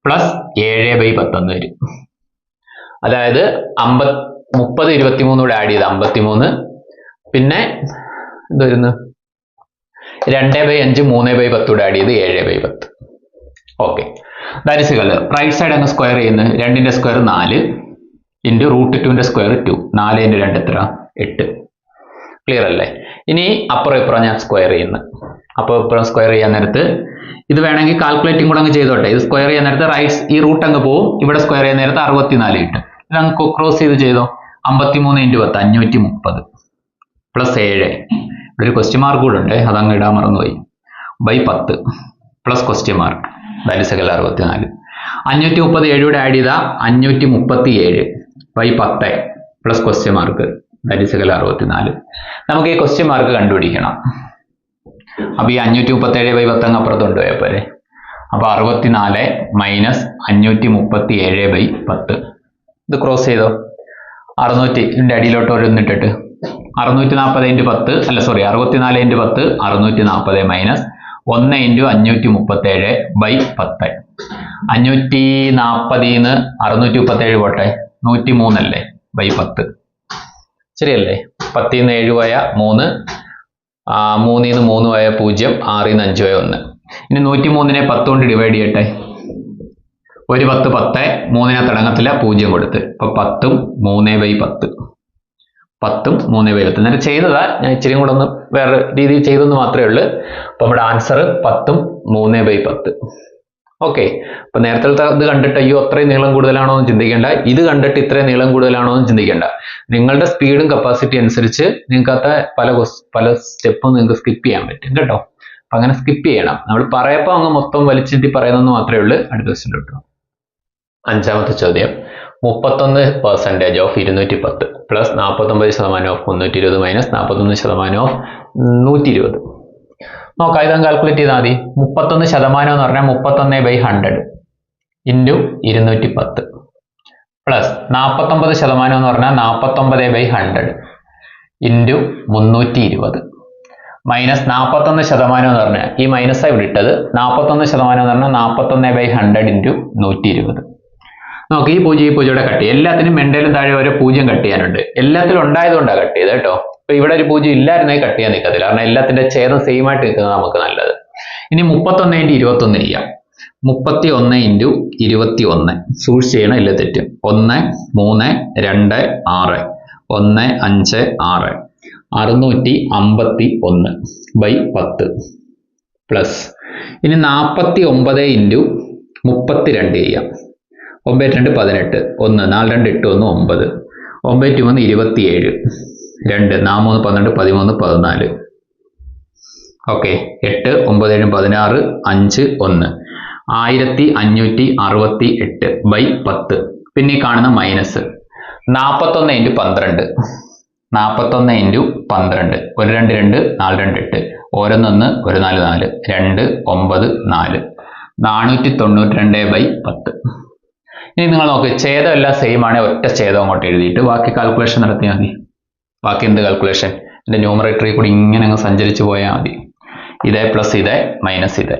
പ്ലസ് 7/10 എന്ന് വരും. അതായത് 30 23 കൂടെ ആഡ് ചെയ്ത് 53, പിന്നെ എന്ത് വരുന്നു? 2/5 3/10 കൂടെ ആഡ് ചെയ്ത് 7/10. Okay, that is equal. Right side അങ്ങ് സ്ക്വയർ ചെയ്യുന്നത് 2ന്റെ സ്ക്വയർ 4 ഇൻറ്റു √2ന്റെ സ്ക്വയർ 2. 4 × 2 എത്ര? 8. ക്ലിയർ അല്ലേ? ഇനി അപ്പുറം ഇപ്പുറം ഞാൻ സ്ക്വയർ ചെയ്യുന്നു. അപ്പോൾ ഇപ്പുറം സ്ക്വയർ ചെയ്യാൻ നേരത്ത് ഇത് വേണമെങ്കിൽ കാൽക്കുലേറ്റിംഗ് കൂടെ അങ്ങ് ചെയ്തോട്ടെ. ഇത് സ്ക്വയർ ചെയ്യാൻ നേരത്ത് റൈറ്റ് ഈ റൂട്ട് അങ്ങ് പോവും. ഇവിടെ സ്ക്വയർ ചെയ്യാൻ നേരത്ത് 64 കിട്ടും. ഇത് അങ്ങ് ക്രോസ് ചെയ്ത് ചെയ്തോ. 53 × 10 530 പ്ലസ് 7. ഇവിടെ ഒരു ക്വസ്റ്റ്യൻ മാർക്ക് കൂടെ ഉണ്ട്, അതങ്ങ് ഇടാൻ മറന്നുപോയി. /10 plus question mark, that is 64. 530 7 കൂടെ ആഡ് ചെയ്താൽ 537 /10 plus question mark, that is 64. നമുക്ക് ഈ ക്വസ്റ്റ്യൻ മാർക്ക് കണ്ടുപിടിക്കണം. അപ്പൊ ഈ 537/10 അങ്ങ് അപ്പുറത്ത് കൊണ്ടുപോയാൽ പോരെ. അപ്പൊ 64 മൈനസ് 537/10. ഇത് ക്രോസ് ചെയ്തോ. 600 ഇതിന്റെ അടിയിലോട്ട് ഓരോന്നിട്ടിട്ട് 640 × 10 അല്ല സോറി 64 × 10 640 മൈനസ് 1 × 537/10. 540 637 പോട്ടെ, 103 അല്ലേ /10. ശരിയല്ലേ? 10 ന്ന് 7 പോയ 3, 3 ന്ന് 3 പോയ 0, 6 ന്ന് 5 പോയ 1. ഇനി 103നെ 10 കൊണ്ട് ഡിവൈഡ് ചെയ്യട്ടെ. ഒരു 10 10, 3നെ തടങ്ങത്തില്ല, 0 കൊടുത്ത്. അപ്പൊ 10ഉം 3/10. 10ഉം 3/10. നേരെ ചെയ്തതാ, ഞാൻ ഇച്ചിരി കൂടെ ഒന്ന് വേറെ രീതിയിൽ ചെയ്തെന്ന് മാത്രമേ ഉള്ളൂ. അപ്പൊ നമ്മുടെ ആൻസർ 10ഉം 3/10. ഓക്കെ, അപ്പൊ നേരത്തെ ഇത് കണ്ടിട്ട് അയ്യോ അത്രയും നീളം കൂടുതലാണോ എന്ന് ചിന്തിക്കേണ്ട. ഇത് കണ്ടിട്ട് ഇത്രയും നീളം കൂടുതലാണോ എന്ന് ചിന്തിക്കേണ്ട. നിങ്ങളുടെ സ്പീഡും കപ്പാസിറ്റി അനുസരിച്ച് നിങ്ങൾക്ക് പല സ്റ്റെപ്പും നിങ്ങൾക്ക് സ്കിപ്പ് ചെയ്യാൻ പറ്റും കേട്ടോ. അപ്പൊ അങ്ങനെ സ്കിപ്പ് ചെയ്യണം. നമ്മൾ പറയപ്പോൾ അങ്ങ് മൊത്തം വലിച്ചിട്ട് പറയുന്നെന്ന് മാത്രമേ ഉള്ളൂ. അടുത്ത ക്വസ്റ്റ്യൻ കിട്ടും. 5ാമത്തെ ചോദ്യം. 31% of 210 plus 49% of 320 minus 41% of 120. നോക്കാം, ഇതങ്ങ് കാൽക്കുലേറ്റ് ചെയ്താൽ മതി. 31% എന്ന് പറഞ്ഞാൽ 31/100 ഇൻറ്റു 210 പ്ലസ് 49% എന്ന് പറഞ്ഞാൽ 49/100 ഇൻറ്റു 320 മൈനസ് 41% എന്ന് പറഞ്ഞാൽ ഈ മൈനസായി ഇവിടെ ഇട്ടത്. 41% എന്ന് പറഞ്ഞാൽ 41/100 ഇൻറ്റു 120. നോക്ക്, ഈ 0 ഈ 0 ഇവിടെ കട്ട് ചെയ്യും. എല്ലാത്തിനും മെണ്ടയിലും താഴെ ഓരോ 0 കട്ട് ചെയ്യാനുണ്ട്. എല്ലാത്തിലും ഉണ്ടായതുകൊണ്ടാണ് കട്ട് ചെയ്ത് കേട്ടോ. അപ്പൊ ഇവിടെ ഒരു 0 ഇല്ലായിരുന്നെങ്കിൽ കട്ട് ചെയ്യാൻ നിൽക്കത്തില്ല. കാരണം എല്ലാത്തിന്റെ ഛേദം സെയിം ആയിട്ട് നിൽക്കുന്നത് നമുക്ക് നല്ലത്. ഇനി 31 × 21 ചെയ്യാം. 31 × 21 സൂക്ഷിച്ച് ചെയ്യണം, ഇല്ല തെറ്റും. 1 3 2 6 1 5 6 651/10 പ്ലസ് ഇനി 49 × 32 ചെയ്യാം. 9 2 18 1 4 2 8 1 9 9 2 27 2 4 3 12 13 14. ഓക്കെ, 8 9 7 16 5 1 1568/10. പിന്നെ ഈ കാണുന്ന മൈനസ് 41 × 12 41 × 12 1 2 2 4 2 8 1 1 4 4 2 9 4 492/10. ഇനി നിങ്ങൾ നോക്ക്, ഛേദം എല്ലാം സെയിം ആണ്. ഒറ്റ ഛേദം അങ്ങോട്ട് എഴുതിയിട്ട് ബാക്കി കാൽക്കുലേഷൻ നടത്തിയാൽ മതി. ബാക്കി എന്ത് കാൽക്കുലേഷൻ? ഇതിൻ്റെ ന്യൂമറേറ്ററിൽ കൂടി ഇങ്ങനെ അങ്ങ് സഞ്ചരിച്ച് പോയാൽ മതി. ഇതേ പ്ലസ് ഇതേ മൈനസ് ഇതേ.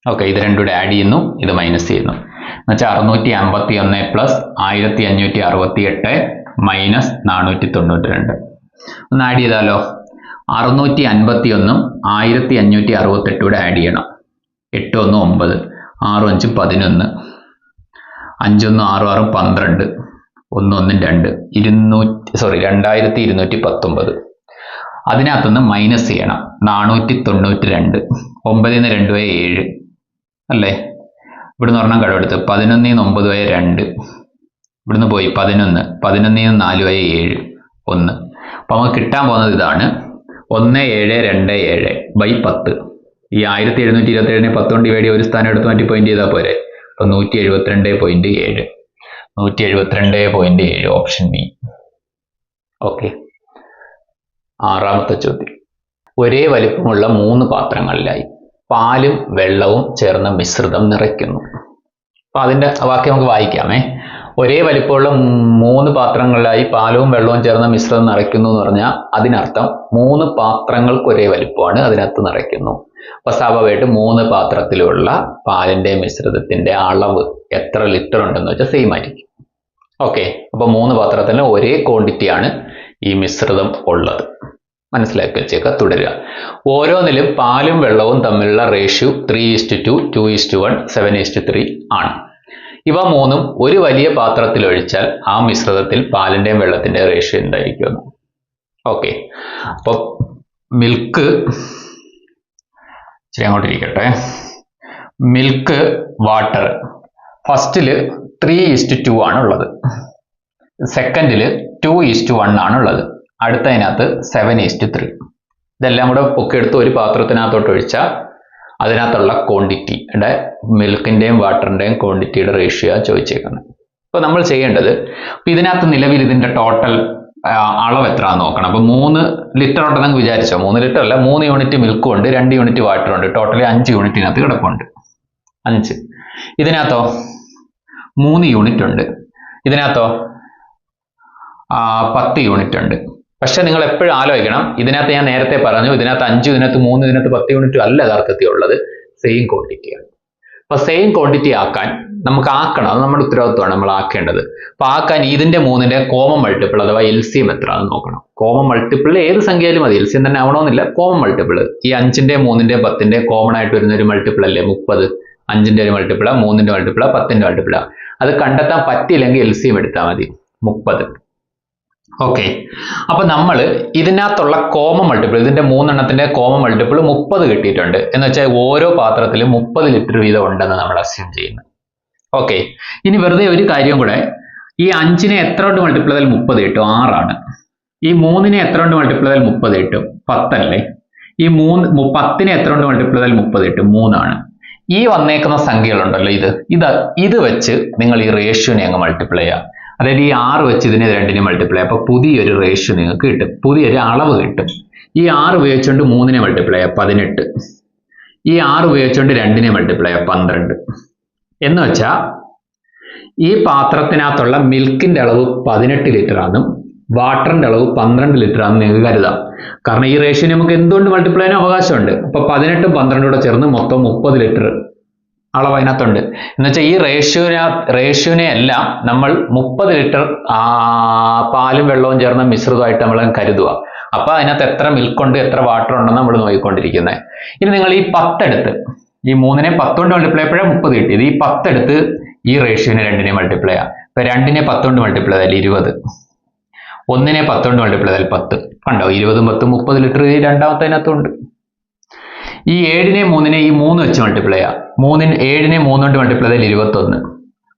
ഓക്കെ, ഇത് രണ്ടും കൂടെ ആഡ് ചെയ്യുന്നു, ഇത് മൈനസ് ചെയ്യുന്നു. എന്നുവെച്ചാൽ 651 പ്ലസ് 1568 മൈനസ് 492. ഒന്ന് ആഡ് ചെയ്താലോ? 651 1568 കൂടെ ആഡ് ചെയ്യണം. 8 1 9, 6 5 11, 5 1 6 6 12, 1 1 2, 2219. അതിനകത്തുനിന്ന് മൈനസ് ചെയ്യണം. 492. 9 2 7 അല്ലേ? ഇവിടുന്ന് ഒരെണ്ണം കടമെടുത്ത് 11 9 2. ഇവിടുന്ന് പോയി 11, 11 4 7 1. അപ്പൊ നമുക്ക് കിട്ടാൻ പോകുന്നത് ഇതാണ് 1727 by 10. ഈ 1727 10 കൊണ്ട് ഡിവൈഡ് ഒരു സ്ഥാനം എടുത്ത് മാറ്റി പോയിന്റ് ചെയ്താൽ പോരെ. അപ്പൊ 172.7. 172.7 ഓപ്ഷൻ ബി. ഓക്കെ, ആറാമത്തെ ചോദ്യം. ഒരേ വലിപ്പമുള്ള 3 പാത്രങ്ങളിലായി പാലും വെള്ളവും ചേർന്ന മിശ്രിതം നിറയ്ക്കുന്നു. അപ്പൊ അതിന്റെ വാക്യം നമുക്ക് വായിക്കാമേ. ഒരേ വലിപ്പമുള്ള 3 പാത്രങ്ങളിലായി പാലവും വെള്ളവും ചേർന്ന മിശ്രിതം നിറയ്ക്കുന്നു എന്ന് പറഞ്ഞാൽ അതിനർത്ഥം 3 പാത്രങ്ങൾക്ക് ഒരേ വലിപ്പമാണ്, അതിനകത്ത് നിറയ്ക്കുന്നു. അപ്പൊ സ്വാഭാവികമായിട്ട് 3 പാത്രത്തിലുള്ള പാലിന്റെ മിശ്രിതത്തിന്റെ അളവ് എത്ര ലിറ്റർ ഉണ്ടെന്ന് വെച്ചാൽ സെയിം ആയിരിക്കും. ഓക്കെ, അപ്പൊ 3 പാത്രത്തിന് ഒരേ ക്വാണ്ടിറ്റിയാണ് ഈ മിശ്രിതം ഉള്ളത്. മനസ്സിലാക്കി വെച്ചേക്ക. തുടരുക. ഓരോന്നിലും പാലും വെള്ളവും തമ്മിലുള്ള റേഷ്യോ 3:2, 2:1, 7:3 ആണ്. ഇവ മൂന്നും ഒരു വലിയ പാത്രത്തിൽ ഒഴിച്ചാൽ ആ മിശ്രിതത്തിൽ പാലിന്റെയും വെള്ളത്തിന്റെയും റേഷ്യോ എന്തായിരിക്കും? ഓക്കെ, അപ്പൊ മിൽക്ക് ശരി അങ്ങോട്ടിരിക്കട്ടെ. മിൽക്ക് വാട്ടർ ഫസ്റ്റില് 3:2 ആണുള്ളത്, സെക്കൻഡില് 2:1 ആണുള്ളത്, അടുത്തതിനകത്ത് 7:3. ഇതെല്ലാം കൂടെ പൊക്കെടുത്ത് ഒരു പാത്രത്തിനകത്തോട്ട് ഒഴിച്ചാൽ അതിനകത്തുള്ള ക്വാണ്ടിറ്റിയുടെ മിൽക്കിന്റെയും വാട്ടറിന്റെയും ക്വാണ്ടിറ്റിയുടെ റേഷ്യോ ചോദിച്ചേക്കുന്നത്. അപ്പൊ നമ്മൾ ചെയ്യേണ്ടത്, ഇതിനകത്ത് നിലവിൽ ഇതിന്റെ ടോട്ടൽ അളവ് എത്രയാണെന്ന് നോക്കണം. അപ്പൊ 3 ലിറ്റർ ഉണ്ടെന്ന് വിചാരിച്ചോ. 3 ലിറ്റർ അല്ല, 3 യൂണിറ്റ് മിൽക്കും ഉണ്ട്, 2 യൂണിറ്റ് വാട്ടറും ഉണ്ട്. ടോട്ടലി 5 യൂണിറ്റിനകത്ത് കിടപ്പുണ്ട്. 5. ഇതിനകത്തോ 3 യൂണിറ്റ് ഉണ്ട്. ഇതിനകത്തോ 10 യൂണിറ്റ് ഉണ്ട്. പക്ഷെ നിങ്ങൾ എപ്പോഴും ആലോചിക്കണം, ഇതിനകത്ത് ഞാൻ നേരത്തെ പറഞ്ഞു, ഇതിനകത്ത് 5, ഇതിനകത്ത് 3, ഇതിനകത്ത് 10 യൂണിറ്റും അല്ല യഥാർത്ഥത്തിൽ ഉള്ളത്, സെയിം ക്വാണ്ടിറ്റിയാണ്. അപ്പൊ സെയിം ക്വാണ്ടിറ്റി ആക്കാൻ നമുക്ക് ആക്കണം, അത് നമ്മുടെ ഉത്തരവാദിത്വമാണ്, നമ്മൾ ആക്കേണ്ടത്. അപ്പൊ ആക്കാൻ ഇതിന്റെ 3ന്റെ കോമൺ മൾട്ടിപ്പിൾ അഥവാ LCM എത്ര എന്ന് നോക്കണം. കോമൺ മൾട്ടിപ്പിൾ ഏത് സംഖ്യയിലും മതി, LCM തന്നെ ആവണമെന്നില്ല. കോമൺ മൾട്ടിപ്പിൾ ഈ 5ന്റെ 3ന്റെ 10ന്റെ കോമൺ ആയിട്ട് വരുന്ന ഒരു മൾട്ടിപ്പിൾ അല്ലേ 30. 5ന്റെ ഒരു മൾട്ടിപ്പിളാ, 3ന്റെ മൾട്ടിപ്പിളാ, 10ന്റെ മൾട്ടിപ്പിളാ. അത് കണ്ടെത്താൻ പറ്റിയില്ലെങ്കിൽ LCM എടുത്താൽ മതി, 30. ഓക്കെ, അപ്പൊ നമ്മൾ ഇതിനകത്തുള്ള കോമൺ മൾട്ടിപ്പിൾ, ഇതിന്റെ 3 എണ്ണത്തിന്റെ കോമൺ മൾട്ടിപ്പിൾ 30 കിട്ടിയിട്ടുണ്ട്. എന്ന് വെച്ചാൽ ഓരോ പാത്രത്തിലും 30 ലിറ്റർ വീതം ഉണ്ടെന്ന് നമ്മൾ അസ്യൂം ചെയ്യുന്നു. ഓക്കെ, ഇനി വെറുതെ ഒരു കാര്യം കൂടെ, ഈ 5നെ എത്ര കൊണ്ട് മൾട്ടിപ്പിൾ ചെയ്താൽ 30 കിട്ടും? 6 ആണ്. ഈ 3നെ എത്ര കൊണ്ട് മൾട്ടിപ്പിൾ ചെയ്താൽ 30 കിട്ടും? 10 അല്ലേ? ഈ 10നെ എത്ര കൊണ്ട് മൾട്ടിപ്പിൾ ചെയ്താൽ 30 കിട്ടും? 3 ആണ്. ഈ വന്നേക്കുന്ന സംഖ്യകളുണ്ടല്ലോ, ഇത് വെച്ച് നിങ്ങൾ ഈ റേഷ്യോനെ അങ്ങ് മൾട്ടിപ്പിൾ ചെയ്യുക. അതായത് ഈ 6 വെച്ച് ഇതിനെ 2നെ മൾട്ടിപ്ലൈ, അപ്പൊ പുതിയൊരു റേഷ്യോ നിങ്ങൾക്ക് കിട്ടും, പുതിയൊരു അളവ് കിട്ടും. ഈ 6 ഉപയോഗിച്ചുകൊണ്ട് 3നെ മൾട്ടിപ്ലൈ 18. ഈ 6 ഉപയോഗിച്ചുകൊണ്ട് 2നെ മൾട്ടിപ്ലൈ 12. എന്ന് വെച്ചാൽ ഈ പാത്രത്തിനകത്തുള്ള മിൽക്കിന്റെ അളവ് 18 ലിറ്റർ ആണെന്നും വാട്ടറിന്റെ അളവ് 12 ലിറ്റർ ആണെന്ന് നിങ്ങൾക്ക് കരുതാം. കാരണം ഈ റേഷ്യോ നമുക്ക് എന്തുകൊണ്ട് മൾട്ടിപ്ലൈ ചെയ്യാൻ അവകാശമുണ്ട്. അപ്പൊ 18ഉം 12ഉം കൂടെ ചേർന്ന് മൊത്തം 30 ലിറ്റർ അളവ് അതിനകത്തുണ്ട്. എന്ന് വെച്ചാൽ ഈ റേഷ്യോനെ എല്ലാം നമ്മൾ 30 ലിറ്റർ പാലും വെള്ളവും ചേർന്ന മിശ്രിതമായിട്ട് നമ്മൾ കരുതുക. അപ്പൊ അതിനകത്ത് എത്ര മിൽക്ക് ഉണ്ട്, എത്ര വാട്ടർ ഉണ്ടെന്ന് നമ്മൾ നോക്കിക്കൊണ്ടിരിക്കുന്നത്. ഇനി നിങ്ങൾ ഈ 10 എടുത്ത്, ഈ 3നെ 10 കൊണ്ട് മൾട്ടിപ്ലൈ ചെയ്യപ്പോഴേ 30 കിട്ടിയത്. ഈ 10 എടുത്ത് ഈ റേഷ്യോനെ 2നെ മൾട്ടിപ്ലൈ ചെയ്യാം. ഇപ്പൊ 2നെ 10 കൊണ്ട് മൾട്ടിപ്ലൈ ചെയ്താൽ 20. 1നെ 10 കൊണ്ട് മൾട്ടിപ്ലൈ ചെയ്താൽ 10. കണ്ടോ, 20ഉം 10ഉം 30 ലിറ്റർ ഈ രണ്ടാമത്തതിനകത്തുണ്ട്. ഈ 7നെ 3നെ ഈ 3 വെച്ച് മൾട്ടിപ്ലൈ ചെയ്യാം. 7നെ 3 കൊണ്ട് മൾട്ടിപ്ലൈ ചെയ്താൽ 21.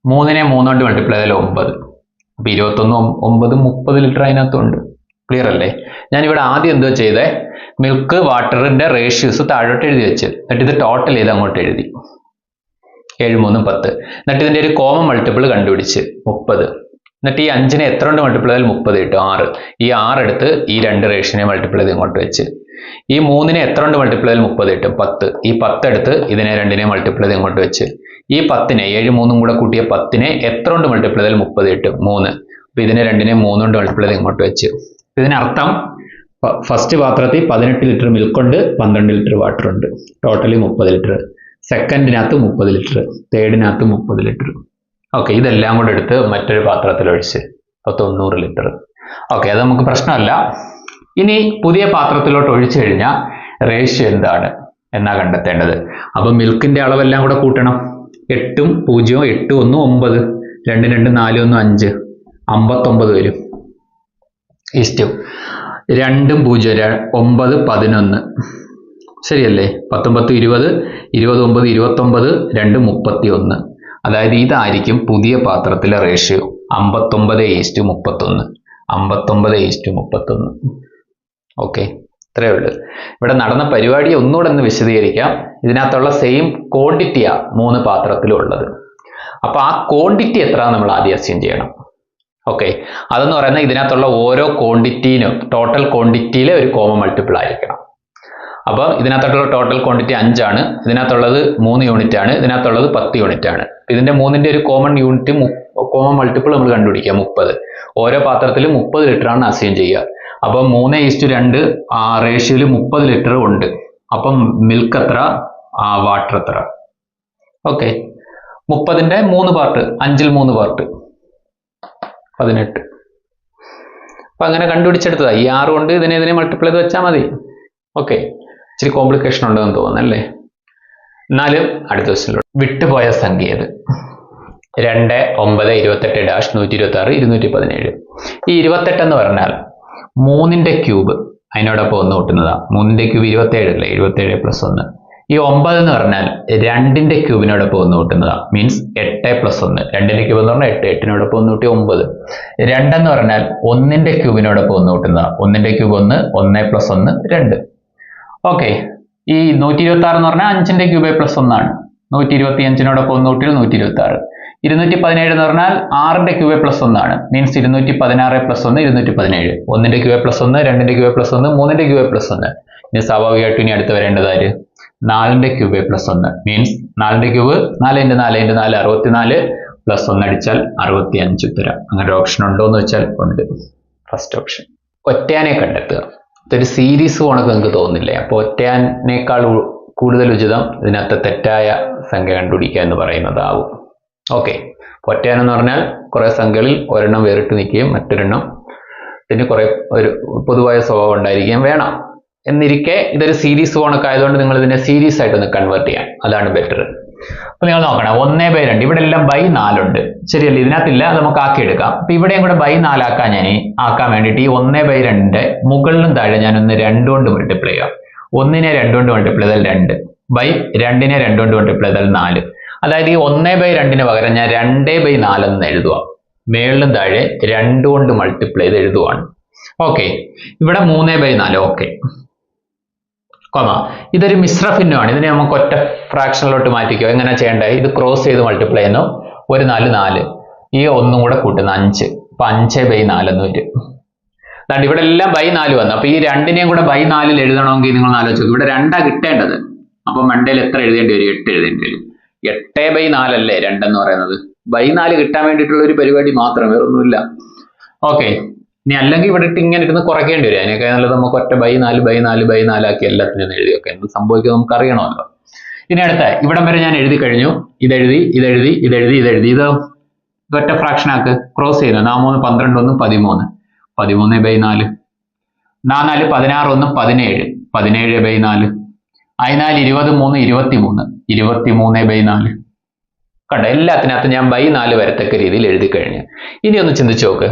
3നെ 3 കൊണ്ട് മൾട്ടിപ്ലൈ ചെയ്താൽ 9. അപ്പൊ 21ഉം 9ഉം 30 ലിറ്റർ അതിനകത്തുണ്ട്. ക്ലിയർ അല്ലേ? ഞാനിവിടെ ആദ്യം എന്തോ ചെയ്തേ, മിൽക്ക് വാട്ടറിന്റെ റേഷ്യോസ് താഴോട്ട് എഴുതി വെച്ച്, എന്നിട്ട് ഇത് ടോട്ടൽ ചെയ്ത് അങ്ങോട്ട് എഴുതി. 7 3 10. എന്നിട്ട് ഇതിന്റെ ഒരു കോമൺ മൾട്ടിപ്പിൾ കണ്ടുപിടിച്ച് 30. എന്നിട്ട് ഈ 5നെ എത്ര കൊണ്ട് മൾട്ടിപ്ലൈ ചെയ്താൽ 30 കിട്ടും? 6. ഈ 6 എടുത്ത് ഈ 2 റേഷ്യോനെ മൾട്ടിപ്ലൈ ചെയ്ത് ഇങ്ങോട്ട് വെച്ച്. ഈ 3നെ എത്ര കൊണ്ട് മൾട്ടിപ്ലൈ ചെയ്താൽ 30 കിട്ടും? 10. ഈ 10 എടുത്ത് ഇതിനെ 2നെ മൾട്ടിപ്ലൈ ചെയ്ത് ഇങ്ങോട്ട് വെച്ച്. ഈ 10നെ 7 3ഉം കൂടെ കൂട്ടിയ 10നെ എത്ര കൊണ്ട് മൾട്ടിപ്ലൈ ചെയ്താൽ 30 കിട്ടും? 3. അപ്പൊ ഇതിനെ 2നെ 3 കൊണ്ട് മൾട്ടിപ്ലൈ ചെയ്ത് ഇങ്ങോട്ട് വെച്ച്. ഇതിനർത്ഥം ഫസ്റ്റ് പാത്രത്തിൽ 18 ലിറ്റർ മിൽക്കുണ്ട്, 12 ലിറ്റർ വാട്ടർ ഉണ്ട്, ടോട്ടലി 30 ലിറ്റർ. സെക്കൻഡിനകത്ത് 30 ലിറ്റർ, തേർഡിനകത്ത് 30 ലിറ്റർ. ഓക്കെ, ഇതെല്ലാം കൂടെ എടുത്ത് മറ്റൊരു പാത്രത്തിൽ ഒഴിച്ച് 90 ലിറ്റർ. ഓക്കെ, അത് നമുക്ക് പ്രശ്നമല്ല. ഇനി പുതിയ പാത്രത്തിലോട്ട് ഒഴിച്ചു കഴിഞ്ഞാൽ റേഷ്യോ എന്താണ് എന്നാ കണ്ടെത്തേണ്ടത്. അപ്പം മിൽക്കിന്റെ അളവെല്ലാം കൂടെ കൂട്ടണം. 8ഉം 0, 8, 1, 9, 2, 2, 4, 1, 5, 59 വരും. ഈസ്റ്റ് 2ഉം 0, 9, 11. ശരിയല്ലേ? 19, 20, 29, 29, 2, 31. അതായത് ഇതായിരിക്കും പുതിയ പാത്രത്തിലെ റേഷ്യോ. 59:31. 59:31. ഓക്കെ, ഇത്രയേ ഉള്ളൂ. ഇവിടെ നടന്ന പരിപാടി ഒന്നുകൂടെ ഒന്ന് വിശദീകരിക്കാം. ഇതിനകത്തുള്ള സെയിം ക്വാണ്ടിറ്റിയാ 3 പാത്രത്തിലും ഉള്ളത്. അപ്പൊ ആ ക്വാണ്ടിറ്റി എത്ര നമ്മൾ ആദ്യം അസ്യൂം ചെയ്യണം. ഓക്കെ, അതെന്ന് പറയുന്നത് ഇതിനകത്തുള്ള ഓരോ ക്വാണ്ടിറ്റീനും ടോട്ടൽ ക്വാണ്ടിറ്റിയിലെ ഒരു കോമൺ മൾട്ടിപ്പിൾ ആയിരിക്കണം. അപ്പം ഇതിനകത്തുള്ള ടോട്ടൽ ക്വാണ്ടിറ്റി 5 ആണ്, ഇതിനകത്തുള്ളത് 3 യൂണിറ്റ് ആണ്, ഇതിനകത്തുള്ളത് 10 യൂണിറ്റ് ആണ്. ഇതിന്റെ മൂന്നിന്റെ ഒരു കോമൺ യൂണിറ്റ് കോമൺ മൾട്ടിപ്പിൾ നമ്മൾ കണ്ടുപിടിക്കുക 30. ഓരോ പാത്രത്തിലും 30 ലിറ്റർ ആണ് അസ്യൂം ചെയ്യുക. അപ്പം 3:2 റേഷ്യോയിൽ 30 ലിറ്റർ ഉണ്ട്. അപ്പം മിൽക്ക് എത്ര, വാട്ടർ എത്ര? ഓക്കെ, 30ന്റെ 3 പാർട്ട്, 5ൽ 3 പാർട്ട് 18. അപ്പൊ അങ്ങനെ കണ്ടുപിടിച്ചെടുത്തതാ. ഈ 6 കൊണ്ട് ഇതിനെ മൾട്ടിപ്ലൈ ചെയ്ത് വെച്ചാൽ മതി. ഓക്കെ, ഇച്ചിരി കോംപ്ലിക്കേഷൻ ഉണ്ടെന്ന് തോന്നുന്നല്ലേ. എന്നാലും അടുത്ത ക്വസ്റ്റ്യനിലൂടെ വിട്ടുപോയ സംഖ്യ ഏത്? 2, 9, 28 -126, 217. ഈ 28 എന്ന് പറഞ്ഞാൽ 3ന്റെ ക്യൂബ് അതിനോടൊപ്പം 1 കൂട്ടുന്നതാ. 3ന്റെ ക്യൂബ് 27 അല്ലേ? 27 + 1. ഈ 9 എന്ന് പറഞ്ഞാൽ 2ന്റെ ക്യൂബിനോടൊപ്പം 1 കൂട്ടുന്നതാ. മീൻസ് 8 + 1. 2ന്റെ ക്യൂബ് എന്ന് പറഞ്ഞാൽ 8, 8നോടൊപ്പം 1 കൂട്ടി 9. 2 എന്ന് പറഞ്ഞാൽ 1ന്റെ ക്യൂബിനോടൊപ്പം 1 കൂട്ടുന്നതാ. 1ന്റെ ക്യൂബ് 1, 1 + 1 2. ഓക്കെ, ഈ 126 എന്ന് പറഞ്ഞാൽ 5ന്റെ ക്യൂബ് + 1 ആണ്. 125നോടൊപ്പം 1 കൂട്ടിയാൽ 126. 217 എന്ന് പറഞ്ഞാൽ 6ന്റെ ക്യൂബ് + 1 ആണ്. മീൻസ് 216 + 1 217. 1ന്റെ ക്യൂബ് + 1, 2ന്റെ ക്യൂബ് + 1, 3ന്റെ ക്യൂബ് + 1. ഇനി സ്വാഭാവികമായിട്ടും ഇനി അടുത്ത് വരേണ്ടത് ആര്? 4ന്റെ ക്യൂബ് + 1. മീൻസ് 4ന്റെ ക്യൂബ് 4 × 4 × 4 64 + 1 അടിച്ചാൽ 65 ഉത്തരം. അങ്ങനെ ഒരു ഓപ്ഷൻ ഉണ്ടോ എന്ന് വെച്ചാൽ ഉണ്ട്. First option. ഒറ്റയാനെ കണ്ടെത്തുക. ഇതൊരു സീരീസ് കണക്ക് നിങ്ങൾക്ക് തോന്നുന്നില്ലേ? അപ്പോൾ ഒറ്റയാനേക്കാൾ കൂടുതൽ ഉചിതം ഇതിനകത്ത് തെറ്റായ സംഖ്യ കണ്ടുപിടിക്കുക എന്ന് പറയുന്നതാവും. ഓക്കെ, ഒറ്റയാൻ എന്ന് പറഞ്ഞാൽ കുറെ സംഖ്യകളിൽ ഒരെണ്ണം വേറിട്ട് നിൽക്കുകയും മറ്റൊരെണ്ണം ഇതിന് കുറെ ഒരു പൊതുവായ സ്വഭാവം ഉണ്ടായിരിക്കുകയും വേണം. എന്നിരിക്കെ ഇതൊരു സീരീസ് കണക്കായതുകൊണ്ട് നിങ്ങൾ ഇതിനെ സീരീസ് ആയിട്ടൊന്ന് കൺവേർട്ട് ചെയ്യാം. അതാണ് ബെറ്റർ. അപ്പൊ നിങ്ങൾ നോക്കണം, 1/2. ഇവിടെ എല്ലാം /4 ഉണ്ട്. ശരിയല്ലേ? ഇതിനകത്തില്ല, അത് നമുക്ക് ആക്കിയെടുക്കാം. അപ്പൊ ഇവിടെയും കൂടെ /4 ആക്കാൻ വേണ്ടിയിട്ട് ഈ 1/2ന്റെ മുകളിലും താഴെ ഞാനൊന്ന് 2 കൊണ്ട് മൾട്ടിപ്ലൈ ചെയ്യാം. 1നെ 2 കൊണ്ട് മൾട്ടിപ്ലൈ ചെയ്താൽ 2, /2നെ 2 കൊണ്ട് മൾട്ടിപ്ലൈ ചെയ്താൽ 4. അതായത് ഈ 1/2ന് പകരം ഞാൻ 2/4 എന്ന് എഴുതുക. മേളിലും താഴെ 2 കൊണ്ട് മൾട്ടിപ്ലൈ ചെയ്ത് എഴുതുവാണ്. ഓക്കെ, ഇവിടെ 3/4. ഓക്കെ, ഇതൊരു മിശ്ര ഭിന്നമാണ്. ഇതിനെ നമുക്ക് ഒറ്റ ഫ്രാക്ഷനിലോട്ട് മാറ്റിക്കോ. എങ്ങനെ ചെയ്യേണ്ടത്? ഇത് ക്രോസ് ചെയ്ത് മൾട്ടിപ്ലൈ ചെയ്യുന്നു. 1 4 4, ഈ 1 കൂടെ കൂട്ടുന്ന 5. അപ്പൊ 5/4 എന്ന് വരും. അതാണ്ട് ഇവിടെ എല്ലാം /4 വന്നു. അപ്പൊ ഈ 2നെയും കൂടെ /4 എഴുതണമെങ്കിൽ നിങ്ങൾ ആലോചിച്ചു, ഇവിടെ 2 കിട്ടേണ്ടത്. അപ്പൊ മണ്ടയിൽ എത്ര എഴുതേണ്ടി വരും? 8 എഴുതേണ്ടി വരും. 8/4 അല്ലേ 2 എന്ന് പറയുന്നത്? /4 കിട്ടാൻ വേണ്ടിയിട്ടുള്ള ഒരു പരിപാടി മാത്രം, വേറെ ഒന്നുമില്ല. ഓക്കെ, ഇനി അല്ലെങ്കിൽ ഇവിടെ ഇട്ട് ഇങ്ങനെ ഇരുന്ന് കുറയ്ക്കേണ്ടി വരും. അതിനൊക്കെ നല്ലത് നമുക്ക് ഒറ്റ /4 ആക്കി എല്ലാത്തിനും എഴുതി വെക്കാം. എന്ത് സംഭവിക്കും നമുക്ക് അറിയണമല്ലോ. ഇനി അടുത്ത ഇവിടം വരെ ഞാൻ എഴുതി കഴിഞ്ഞു. ഇതെഴുതി ഇത് ഒറ്റ ഫ്രാക്ഷൻ ആക്ക്. ക്രോസ് ചെയ്യുന്നു. 4 3 12 1 13 13/4. 4 4 16 1 17 17/4. 4 23 23 കണ്ട, എല്ലാത്തിനകത്തും ഞാൻ /4 വരത്തക്ക രീതിയിൽ എഴുതി കഴിഞ്ഞു. ഇനി ഒന്ന് ചിന്തിച്ചു നോക്ക്,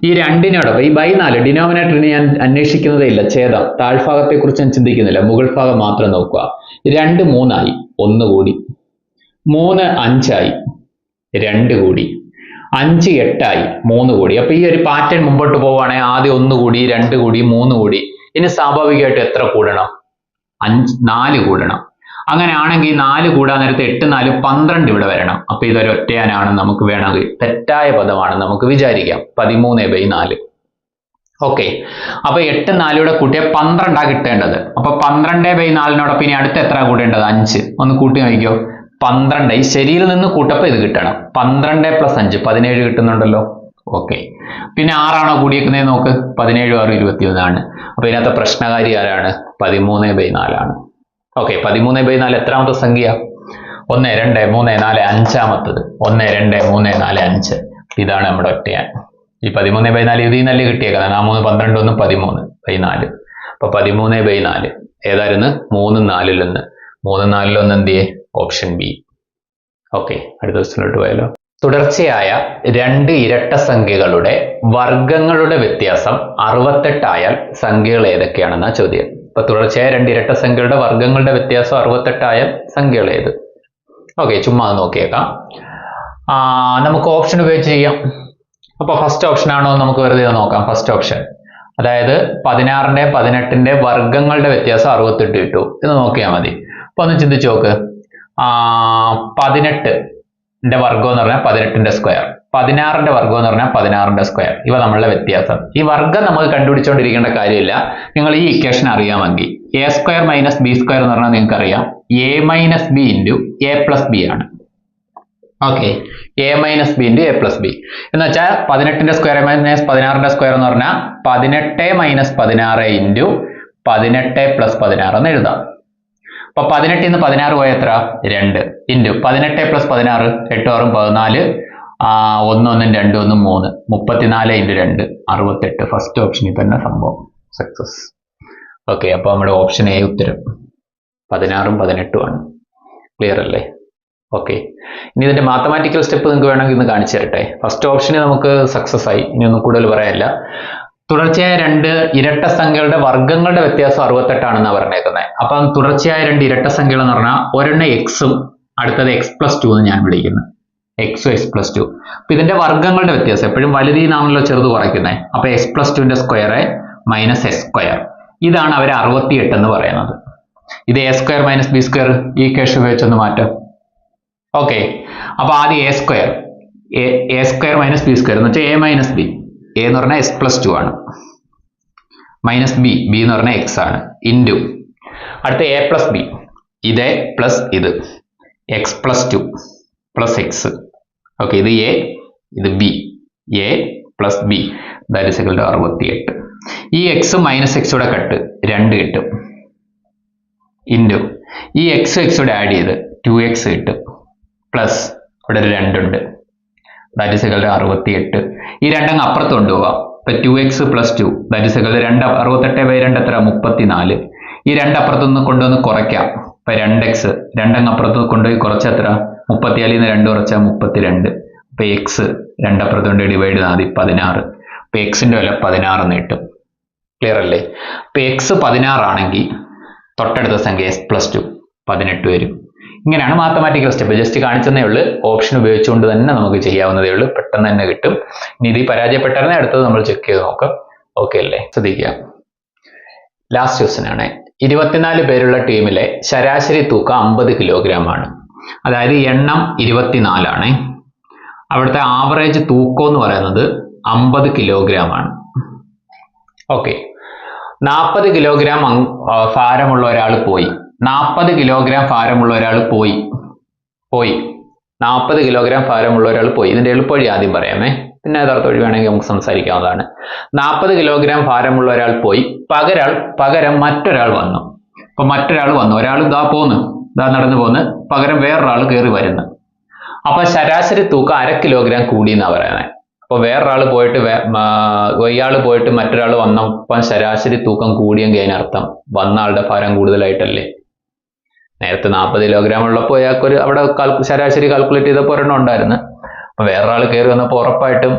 ഈ 2നോടൊപ്പം ഈ /4 ഡിനോമിനേറ്ററിന് ഞാൻ അന്വേഷിക്കുന്നതേ ഇല്ല. ഛേദം താഴ്ഭാഗത്തെ കുറിച്ച് ഞാൻ ചിന്തിക്കുന്നില്ല, മുകൾ ഭാഗം മാത്രം നോക്കുക. 2 3 ആയി, 1 കൂടി. 3 5 ആയി, 2 കൂടി. 5 8 ആയി, 3 കൂടി. അപ്പൊ ഈ ഒരു പാറ്റേൺ മുമ്പോട്ട് പോവുകയാണെങ്കിൽ ആദ്യം 1 കൂടി, 2 കൂടി, 3 കൂടി. ഇനി സ്വാഭാവികമായിട്ട് എത്ര കൂടണം? 4 കൂടണം. അങ്ങനെയാണെങ്കിൽ 4 കൂടാൻ നേരത്തെ 8 4 12 ഇവിടെ വരണം. അപ്പൊ ഇതൊരു ഒറ്റയാനാണ് നമുക്ക് വേണമെങ്കിൽ തെറ്റായ പദമാണ് നമുക്ക് വിചാരിക്കാം. 13/4. ഓക്കെ, അപ്പൊ 8 4 കൂട്ടിയ 12 കിട്ടേണ്ടത്. അപ്പൊ 12/4 ഇനി അടുത്ത് എത്ര കൂടേണ്ടത്? 5. ഒന്ന് കൂട്ടി നോക്കിക്കോ. 12 ഈ ശരിയിൽ നിന്ന് കൂട്ടപ്പോ ഇത് കിട്ടണം. 12 + 5 17 കിട്ടുന്നുണ്ടല്ലോ. ഓക്കെ. പിന്നെ 6 ആണോ കൂടിയേക്കുന്നത് നോക്ക്. 17 6 21 ആണ്. അപ്പൊ ഇതിനകത്ത് പ്രശ്നകാരി ആരാണ്? 13/4 ആണ്. ഓക്കെ. 13/4 എത്രാമത്തെ സംഖ്യ? 1 2 3 4 അഞ്ചാമത്തത്. 1 2 3 4 5. ഇതാണ് നമ്മുടെ ഒറ്റയാൻ. ഈ 13/4 ഇതിൽ നിന്നല്ലേ കിട്ടിയേക്കുന്നത്. 3 12 1 13/4. അപ്പൊ 13/4 ഏതായിരുന്നു? 3 4 1. 3 4 1 എന്ത് ചെയ്യേ? Option B. ഓക്കെ. അടുത്ത ക്വസ്റ്റ്യനിലോട്ട് പോയാലോ. തുടർച്ചയായ 2 ഇരട്ട സംഖ്യകളുടെ വർഗങ്ങളുടെ വ്യത്യാസം 68 ആയാൽ സംഖ്യകൾ ഏതൊക്കെയാണെന്നാ ചോദ്യം. അപ്പൊ തുടർച്ചയായ 2 ഇരട്ട സംഖ്യകളുടെ വർഗങ്ങളുടെ വ്യത്യാസം 68 ആയാൽ സംഖ്യകൾ ഏത്? ഓക്കെ. ചുമ്മാ അത് നോക്കിയേക്കാം. നമുക്ക് ഓപ്ഷൻ ഉപയോഗിച്ച് ചെയ്യാം. അപ്പൊ ഫസ്റ്റ് ഓപ്ഷൻ ആണോ നമുക്ക് വെറുതെ നോക്കാം. ഫസ്റ്റ് ഓപ്ഷൻ, അതായത് 16ന്റെ 18ന്റെ വർഗങ്ങളുടെ വ്യത്യാസം 68 കിട്ടു എന്ന് നോക്കിയാൽ മതി. അപ്പൊ ഒന്ന് ചിന്തിച്ചു നോക്ക്. 18ന്റെ വർഗം എന്ന് പറഞ്ഞാൽ 18ന്റെ സ്ക്വയർ, 16ന്റെ വർഗം എന്ന് പറഞ്ഞാൽ 16ന്റെ സ്ക്വയർ. ഇവ നമ്മളുടെ വ്യത്യാസം. ഈ വർഗം നമുക്ക് കണ്ടുപിടിച്ചുകൊണ്ടിരിക്കേണ്ട കാര്യമില്ല. നിങ്ങൾ ഈ ഇക്വേഷൻ അറിയാമെങ്കിൽ a square minus b square എന്ന് പറഞ്ഞാൽ നിങ്ങൾക്ക് അറിയാം a minus b into a plus b ആണ്. Okay. a minus b into a plus b എന്ന് വെച്ചാൽ 18ന്റെ സ്ക്വയർ മൈനസ് 16ന്റെ സ്ക്വയർ എന്ന് പറഞ്ഞാൽ 18 മൈനസ് 16 ഇൻറ്റു 18 പ്ലസ് 16 എന്ന് എഴുതാം. അപ്പൊ 18 നിന്ന് 16 പോയ എത്ര? 2 ഇൻറ്റു 18 പ്ലസ് 16 8 6 14 1 1 2 1 3 34 ഇൻറ്റു 2 68. ഫസ്റ്റ് ഓപ്ഷനിൽ തന്നെ സംഭവം സക്സസ്. ഓക്കെ. അപ്പൊ നമ്മുടെ ഓപ്ഷൻ എ ഉത്തരം 16ഉം 18ഉം ആണ്. ക്ലിയർ അല്ലേ? ഓക്കെ. ഇനി ഇതിന്റെ മാത്തമാറ്റിക്കൽ സ്റ്റെപ്പ് നിങ്ങൾക്ക് വേണമെങ്കിൽ ഇന്ന് കാണിച്ചു തരട്ടെ. ഫസ്റ്റ് ഓപ്ഷന് നമുക്ക് സക്സസ് ആയി. ഇനി ഒന്നും കൂടുതൽ പറയാനില്ല. തുടർച്ചയായ 2 ഇരട്ട സംഖ്യകളുടെ വർഗങ്ങളുടെ വ്യത്യാസം 68 ആണെന്നാണ് പറഞ്ഞേക്കുന്നത്. അപ്പം തുടർച്ചയായ 2 ഇരട്ട സംഖ്യകൾ എന്ന് പറഞ്ഞാൽ ഒരെണ്ണം എക്സും അടുത്തത് x+2 എന്ന് ഞാൻ വിളിക്കുന്നത്. എക്സും x+2. അപ്പൊ ഇതിന്റെ വർഗങ്ങളുടെ വ്യത്യാസം എപ്പോഴും വലുതീന്നാണല്ലോ ചെറുത് കുറയ്ക്കുന്നത്. അപ്പൊ x+2ന്റെ സ്ക്വയർ മൈനസ് എസ് സ്ക്വയർ. ഇതാണ് അവർ 68 എന്ന് പറയുന്നത്. ഇത് a square minus b square ഈ കേസ് ഉപയോഗിച്ചൊന്ന് മാറ്റാം. ഓക്കെ. അപ്പൊ ആദ്യം a square minus b square എന്ന് വെച്ചാൽ a മൈനസ് ബി. a എന്ന് പറഞ്ഞാൽ x+2 ആണ്. മൈനസ് ബി എന്ന് പറഞ്ഞാൽ x ആണ്. ഇൻറ്റു അടുത്ത a പ്ലസ് ബി. ഇത് പ്ലസ് ഇത് x+2 പ്ലസ് എക്സ്. ഓക്കെ. ഇത് a ഇത് b. a plus b that is equal to 68. ഈ എക്സ് മൈനസ് എക്സ് കൂടെ കട്ട് 2 കിട്ടും. ഇൻറ്റു ഈ എക്സ് കൂടെ ആഡ് ചെയ്ത് 2x കിട്ടും. പ്ലസ് ഇവിടെ ഒരു 2 ഉണ്ട്. That is equal to 68. ഈ 2 അങ്ങ് അപ്പുറത്ത് കൊണ്ടുപോകാം. ഇപ്പൊ 2x plus 2 that is equal to 2 68/2 എത്ര? 34. ഈ 2 അപ്പുറത്തുനിന്ന് കൊണ്ടുവന്ന് കുറയ്ക്കാം. ഇപ്പൊ 2x 2 അങ്ങ് അപ്പുറത്ത് കൊണ്ടുപോയി കുറച്ച് എത്ര? 34 ന്ന് 2 കുറച്ചാൽ 32. അപ്പൊ x 2 അപ്പുറത്ത് കൊണ്ട് ഡിവൈഡ് ചെയ്താൽ മതി 16. അപ്പൊ എക്സിന്റെ വില 16 എന്ന് കിട്ടും. ക്ലിയർ അല്ലേ? അപ്പൊ x 16 ആണെങ്കിൽ തൊട്ടടുത്ത സംഖ്യ x+2 18 വരും. ഇങ്ങനെയാണ് മാത്തമാറ്റിക്കൽ സ്റ്റെപ്പ്. ജസ്റ്റ് കാണിച്ചതേ ഉള്ളൂ. ഓപ്ഷൻ ഉപയോഗിച്ചുകൊണ്ട് തന്നെ നമുക്ക് ചെയ്യാവുന്നതേ ഉള്ളൂ. പെട്ടെന്ന് തന്നെ കിട്ടും. ഇനി ഇത് പരാജയപ്പെട്ടാൽ അടുത്തത് നമ്മൾ ചെക്ക് ചെയ്ത് നോക്കാം. ഓക്കെ അല്ലേ? ശ്രദ്ധിക്കുക. ലാസ്റ്റ് ക്വസ്റ്റ്യൻ ആണ്. 24 പേരുള്ള ടീമിലെ ശരാശരി തൂക്കം 50 കിലോഗ്രാം ആണ്. അതായത് എണ്ണം 24 ആണ്. അവിടുത്തെ ആവറേജ് തൂക്കം എന്ന് പറയുന്നത് 50 കിലോഗ്രാം ആണ്. ഓക്കെ. 40 കിലോഗ്രാം ഭാരമുള്ള ഒരാൾ പോയി. 40 കിലോഗ്രാം ഭാരമുള്ള ഒരാൾ പോയി. 40 കിലോഗ്രാം ഭാരമുള്ള ഒരാൾ പോയി. ഇതിന്റെ എളുപ്പവഴി ആദ്യം പറയാമേ, പിന്നെ യഥാർത്ഥ വഴി വേണമെങ്കിൽ നമുക്ക് സംസാരിക്കാവുന്നതാണ്. 40 കിലോഗ്രാം ഭാരമുള്ള ഒരാൾ പോയി, പകരം മറ്റൊരാൾ വന്നു. അപ്പൊ മറ്റൊരാൾ വന്നു, ഒരാൾ ഇതാ നടന്നു പോന്ന്, പകരം വേറൊരാൾ കയറി വരുന്നു. അപ്പൊ ശരാശരി തൂക്കം 1/2 കിലോഗ്രാം കൂടി എന്നാ പറയുന്നത്. അപ്പൊ വേറൊരാൾ പോയിട്ട് ഇയാൾ പോയിട്ട് മറ്റൊരാൾ വന്നപ്പം ശരാശരി തൂക്കം കൂടിയെങ്കിൽ അതിനർത്ഥം വന്ന ആളുടെ ഭാരം കൂടുതലായിട്ടല്ലേ. നേരത്തെ 40 കിലോഗ്രാം ഉള്ളപ്പോൾ അയാൾക്കൊരു അവിടെ ശരാശരി കാൽക്കുലേറ്റ് ചെയ്തപ്പോൾ ഒരെണ്ണം ഉണ്ടായിരുന്നു. അപ്പൊ വേറൊരാൾ കയറി വന്നപ്പോൾ ഉറപ്പായിട്ടും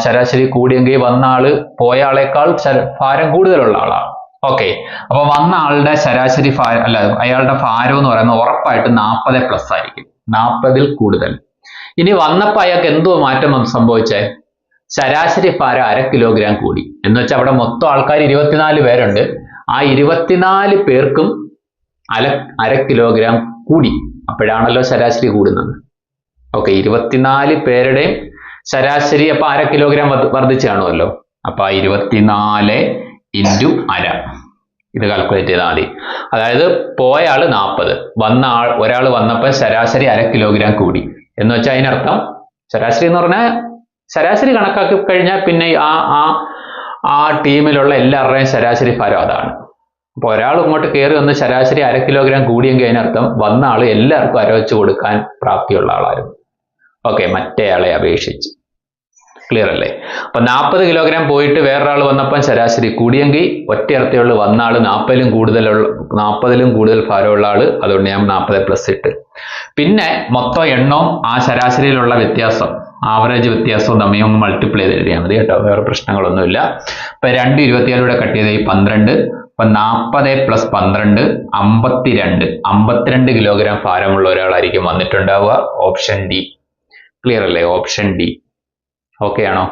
ശരാശരി കൂടിയെങ്കിൽ വന്ന ആള് പോയ ആളേക്കാൾ ഭാരം കൂടുതലുള്ള ആളാണ്. ഓക്കെ. അപ്പൊ വന്ന ആളുടെ ശരാശരി അയാളുടെ ഭാരം എന്ന് പറയുന്നത് ഉറപ്പായിട്ടും 40+ ആയിരിക്കും, 40ൽ കൂടുതൽ. ഇനി വന്നപ്പോൾ അയാൾക്ക് എന്തോ മാറ്റം സംഭവിച്ചേ? ശരാശരി ഭാരം 1/2 കിലോഗ്രാം കൂടി. എന്ന് വെച്ചാൽ അവിടെ മൊത്തം ആൾക്കാർ 24 പേരുണ്ട്. ആ 24 പേർക്കും 1/2 കിലോഗ്രാം കൂടി. അപ്പോഴാണല്ലോ ശരാശരി കൂടുന്നത്. ഓക്കെ. 24 പേരുടെയും ശരാശരി അപ്പൊ 1/2 കിലോഗ്രാം വർദ്ധിച്ചു കാണുമല്ലോ. അപ്പൊ 24 ഇൻറ്റു 1/2 ഇത് കാൽക്കുലേറ്റ് ചെയ്താൽ മതി. അതായത് പോയ ആള് 40, ഒരാൾ വന്നപ്പോൾ ശരാശരി 1/2 കിലോഗ്രാം കൂടി എന്ന് വെച്ചാൽ അതിനർത്ഥം ശരാശരി എന്ന് പറഞ്ഞാൽ ശരാശരി കണക്കാക്കി കഴിഞ്ഞാൽ പിന്നെ ആ ടീമിലുള്ള എല്ലാവരുടെയും ശരാശരി ഭാരം അതാണ്. അപ്പോൾ ഒരാൾ ഇങ്ങോട്ട് കയറി വന്ന് ശരാശരി 1/2 കിലോഗ്രാം കൂടിയെങ്കിൽ അതിനർത്ഥം വന്ന ആൾ എല്ലാവർക്കും അരവച്ച് കൊടുക്കാൻ പ്രാപ്തിയുള്ള ആളായിരുന്നു. ഓക്കെ, മറ്റേയാളെ അപേക്ഷിച്ച്. ക്ലിയർ അല്ലേ? അപ്പൊ 40 കിലോഗ്രാം പോയിട്ട് വേറൊരാൾ വന്നപ്പം ശരാശരി കൂടിയെങ്കിൽ ഒറ്റയർത്ഥമുള്ള വന്ന ആള് 40ലും കൂടുതൽ ഭാരമുള്ള ആള്, അതുകൊണ്ട് ഞാൻ 40+ ഇട്ട്. പിന്നെ മൊത്തം എണ്ണവും ആ ശരാശരിയിലുള്ള വ്യത്യാസം, ആവറേജ് വ്യത്യാസവും തമ്മിൽ ഒന്ന് മൾട്ടിപ്ലൈ ചെയ്ത് എഴുതിയാൽ മതി കേട്ടോ, വേറെ പ്രശ്നങ്ങളൊന്നുമില്ല. ഇപ്പൊ 2 27 കട്ട് ചെയ്ത് 12. അപ്പൊ 40 + 12 52 കിലോഗ്രാം ഭാരമുള്ള ഒരാളായിരിക്കും വന്നിട്ടുണ്ടാവുക. Option D. ക്ലിയർ അല്ലേ? Option D. ഓക്കെ ആണോ?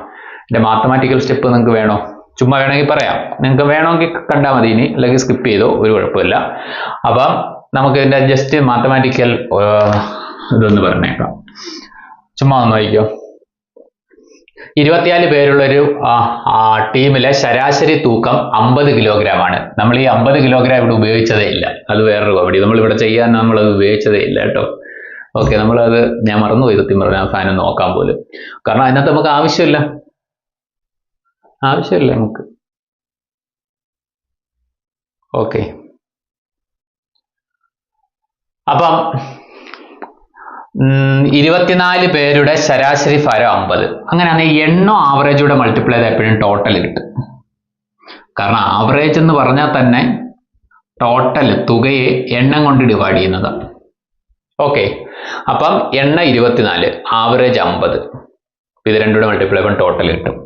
ഇതിന്റെ മാത്തമാറ്റിക്കൽ സ്റ്റെപ്പ് നിങ്ങൾക്ക് വേണോ? ചുമ്മാ വേണമെങ്കിൽ പറയാം, നിങ്ങൾക്ക് വേണമെങ്കിൽ കണ്ടാൽ മതി, ഇനി അല്ലെങ്കിൽ സ്കിപ്പ് ചെയ്തോ, ഒരു കുഴപ്പമില്ല. അപ്പം നമുക്ക് ഇതിന്റെ ജസ്റ്റ് മാത്തമാറ്റിക്കൽ ഇതൊന്ന് പറഞ്ഞേക്കാം. ചുമ്മാ ഒന്ന് വായിക്കോ. 24 പേരുള്ളൊരു ടീമിലെ ശരാശരി തൂക്കം 50 കിലോഗ്രാം ആണ്. നമ്മൾ ഈ 50 കിലോഗ്രാം ഇവിടെ ഉപയോഗിച്ചതേ ഇല്ല, അത് വേറൊരു കോമഡി. നമ്മളിവിടെ ചെയ്യാൻ നമ്മളത് ഉപയോഗിച്ചതേ ഇല്ല കേട്ടോ. ഓക്കെ, നമ്മളത് ഞാൻ മറന്നുപോയി സത്യം പറഞ്ഞാൽ അവസാനം നോക്കാൻ പോലും, കാരണം അതിനകത്ത് നമുക്ക് ആവശ്യമില്ല നമുക്ക്. ഓക്കെ, അപ്പം 24 പേരുടെ ശരാശരി ഭാരം 50. അങ്ങനെയാണെങ്കിൽ എണ്ണം ആവറേജൂടെ മൾട്ടിപ്ലൈ ചെയ്ത് എപ്പോഴും ടോട്ടൽ കിട്ടും. കാരണം ആവറേജ് എന്ന് പറഞ്ഞാൽ തന്നെ ടോട്ടൽ തുകയെ എണ്ണം കൊണ്ട് ഡിവൈഡ് ചെയ്യുന്നതാണ്. ഓക്കെ, അപ്പം എണ്ണ 24, ആവറേജ് 50. ഇത് രണ്ടും കൂടെ മൾട്ടിപ്ലൈ ചെയ്യുമ്പോൾ ടോട്ടൽ കിട്ടും.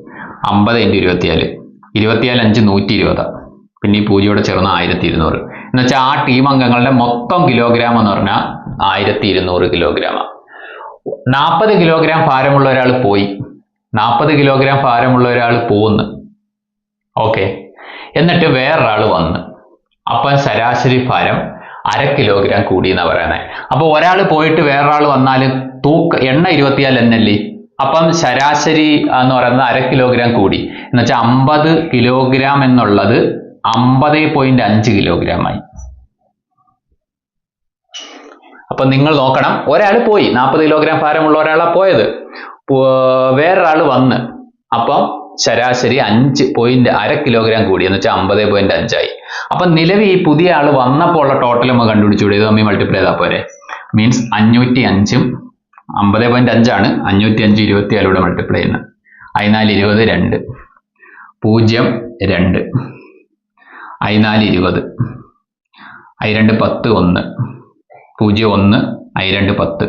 50 × 24, 24 5 120, പിന്നെ ഈ 0 ചേർന്ന് 1200. എന്ന് വെച്ചാൽ ആ ടീം അംഗങ്ങളുടെ മൊത്തം കിലോഗ്രാം എന്ന് പറഞ്ഞാൽ 1200 കിലോഗ്രാം. 40 കിലോഗ്രാം ഭാരമുള്ള ഒരാൾ പോയി, 40 കിലോഗ്രാം ഭാരമുള്ള ഒരാൾ പോകുന്നു. ഓക്കെ, എന്നിട്ട് വേറൊരാൾ വന്ന്, അപ്പം ശരാശരി ഭാരം 1/2 കിലോഗ്രാം കൂടി എന്നാ പറയുന്നത്. അപ്പൊ ഒരാൾ പോയിട്ട് വേറൊരാൾ വന്നാൽ എണ്ണ 24 എന്നല്ലേ, അപ്പം ശരാശരി എന്ന് പറയുന്നത് 1/2 കിലോഗ്രാം കൂടി. എന്ന് വെച്ചാൽ 50 കിലോഗ്രാം എന്നുള്ളത് 50.5 കിലോഗ്രാം ആയി. അപ്പൊ നിങ്ങൾ നോക്കണം, ഒരാൾ പോയി, 40 കിലോഗ്രാം ഭാരമുള്ള ഒരാളാണ് പോയത്, വേറൊരാൾ വന്ന്, അപ്പം ശരാശരി 1/2 കിലോഗ്രാം കൂടി, എന്ന് വെച്ചാൽ 50.5 ആയി. അപ്പൊ നിലവിൽ ഈ പുതിയ ആൾ വന്നപ്പോൾ ഉള്ള ടോട്ടൽ നമ്മൾ കണ്ടുപിടിച്ചുകൂടി, ഇത് തമ്മിൽ മൾട്ടിപ്ലൈ ചെയ്താൽ പോരെ. മീൻസ് 505, 50.5 ആണ്, 505 24 മൾട്ടിപ്ലൈ ചെയ്യുന്നത്. 14 20 2, 0 2, 14 20, 12 10 1, 0 1, 12 10,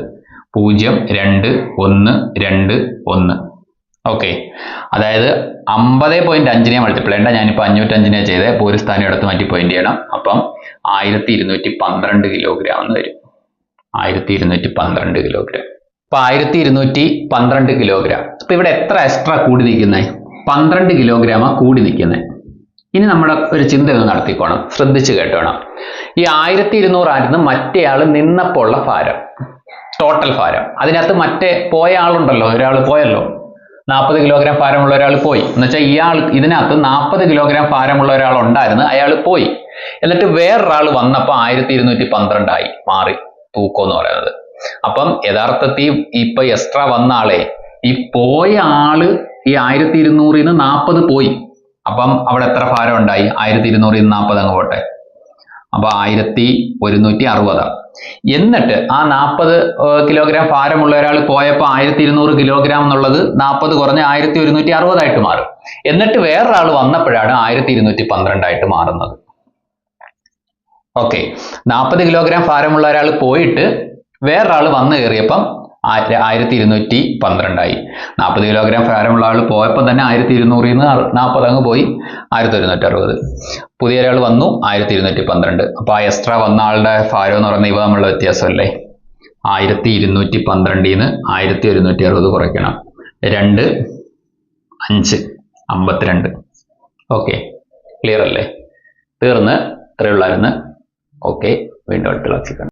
0 2 1 2 1. ഓക്കെ, അതായത് 50.5 മൾട്ടിപ്ലൈ ചെയ്യണ്ട, ഞാനിപ്പോൾ 505 ചെയ്തത്. ഇപ്പോൾ ഒരു സ്ഥാനം എടുത്ത് മാറ്റി പോയിന്റ് ചെയ്യണം. അപ്പം 1212 കിലോഗ്രാം എന്ന് വരും. 1212 കിലോഗ്രാം. അപ്പൊ 1212 കിലോഗ്രാം. അപ്പൊ ഇവിടെ എത്ര എക്സ്ട്രാ കൂടി നിൽക്കുന്നത്? 12 കിലോഗ്രാമാ കൂടി നിൽക്കുന്നത്. ഇനി നമ്മുടെ ഒരു ചിന്ത ഒന്ന് നടത്തിക്കോണം, ശ്രദ്ധിച്ച് കേട്ടോണം. ഈ 1200 ആയിരുന്നു മറ്റേയാൾ നിന്നപ്പോൾ ഉള്ള ഭാരം, ടോട്ടൽ ഭാരം. അതിനകത്ത് മറ്റേ പോയ ആളുണ്ടല്ലോ, ഒരാൾ പോയല്ലോ, 40 കിലോഗ്രാം ഭാരമുള്ള ഒരാൾ പോയി. എന്ന് വെച്ചാൽ ഇതിനകത്ത് 40 കിലോഗ്രാം ഭാരമുള്ള ഒരാൾ ഉണ്ടായിരുന്നു, അയാൾ പോയി. എന്നിട്ട് വേറൊരാൾ വന്നപ്പോൾ 1212 ആയി മാറി തൂക്കം എന്ന് പറയുന്നത്. അപ്പം യഥാർത്ഥത്തിൽ ഇപ്പൊ എക്സ്ട്രാ വന്ന ആളെ, ഈ പോയ ആള് ഈ 1200 40 പോയി. അപ്പം അവിടെ എത്ര ഭാരം ഉണ്ടായി? 1200 40 അങ്ങ് പോട്ടെ, അപ്പൊ 1160. എന്നിട്ട് ആ 40 കിലോഗ്രാം ഭാരമുള്ള ഒരാൾ പോയപ്പോൾ 1200 കിലോഗ്രാം എന്നുള്ളത് 40 കുറഞ്ഞ് 1160 ആയിട്ട് മാറും. എന്നിട്ട് വേറൊരാൾ വന്നപ്പോഴാണ് 1212 ആയിട്ട് മാറുന്നത്. ഓക്കെ, 40 കിലോഗ്രാം ഭാരമുള്ള ഒരാൾ പോയിട്ട് വേറൊരാൾ വന്നു കയറിയപ്പം 1212 ആയി. 40 കിലോഗ്രാം ഭാരമുള്ള ആൾ പോയപ്പോൾ തന്നെ 1200 40 അങ്ങ് പോയി 1160. പുതിയ ഒരാൾ വന്നു 1212. അപ്പൊ ആ എക്സ്ട്രാ വന്ന ആളുടെ ഭാരം എന്ന് പറയുന്നത് ഇവ തമ്മിലുള്ള വ്യത്യാസമല്ലേ. 1212 1160 കുറയ്ക്കണം. 2 5 52. ഓക്കെ, ക്ലിയർ അല്ലേ? തീർന്ന് ഇത്രയുള്ളായിരുന്നു. ഓക്കെ, വീണ്ടും അടുത്ത ക്ലാസ്സിൽ കാണാം.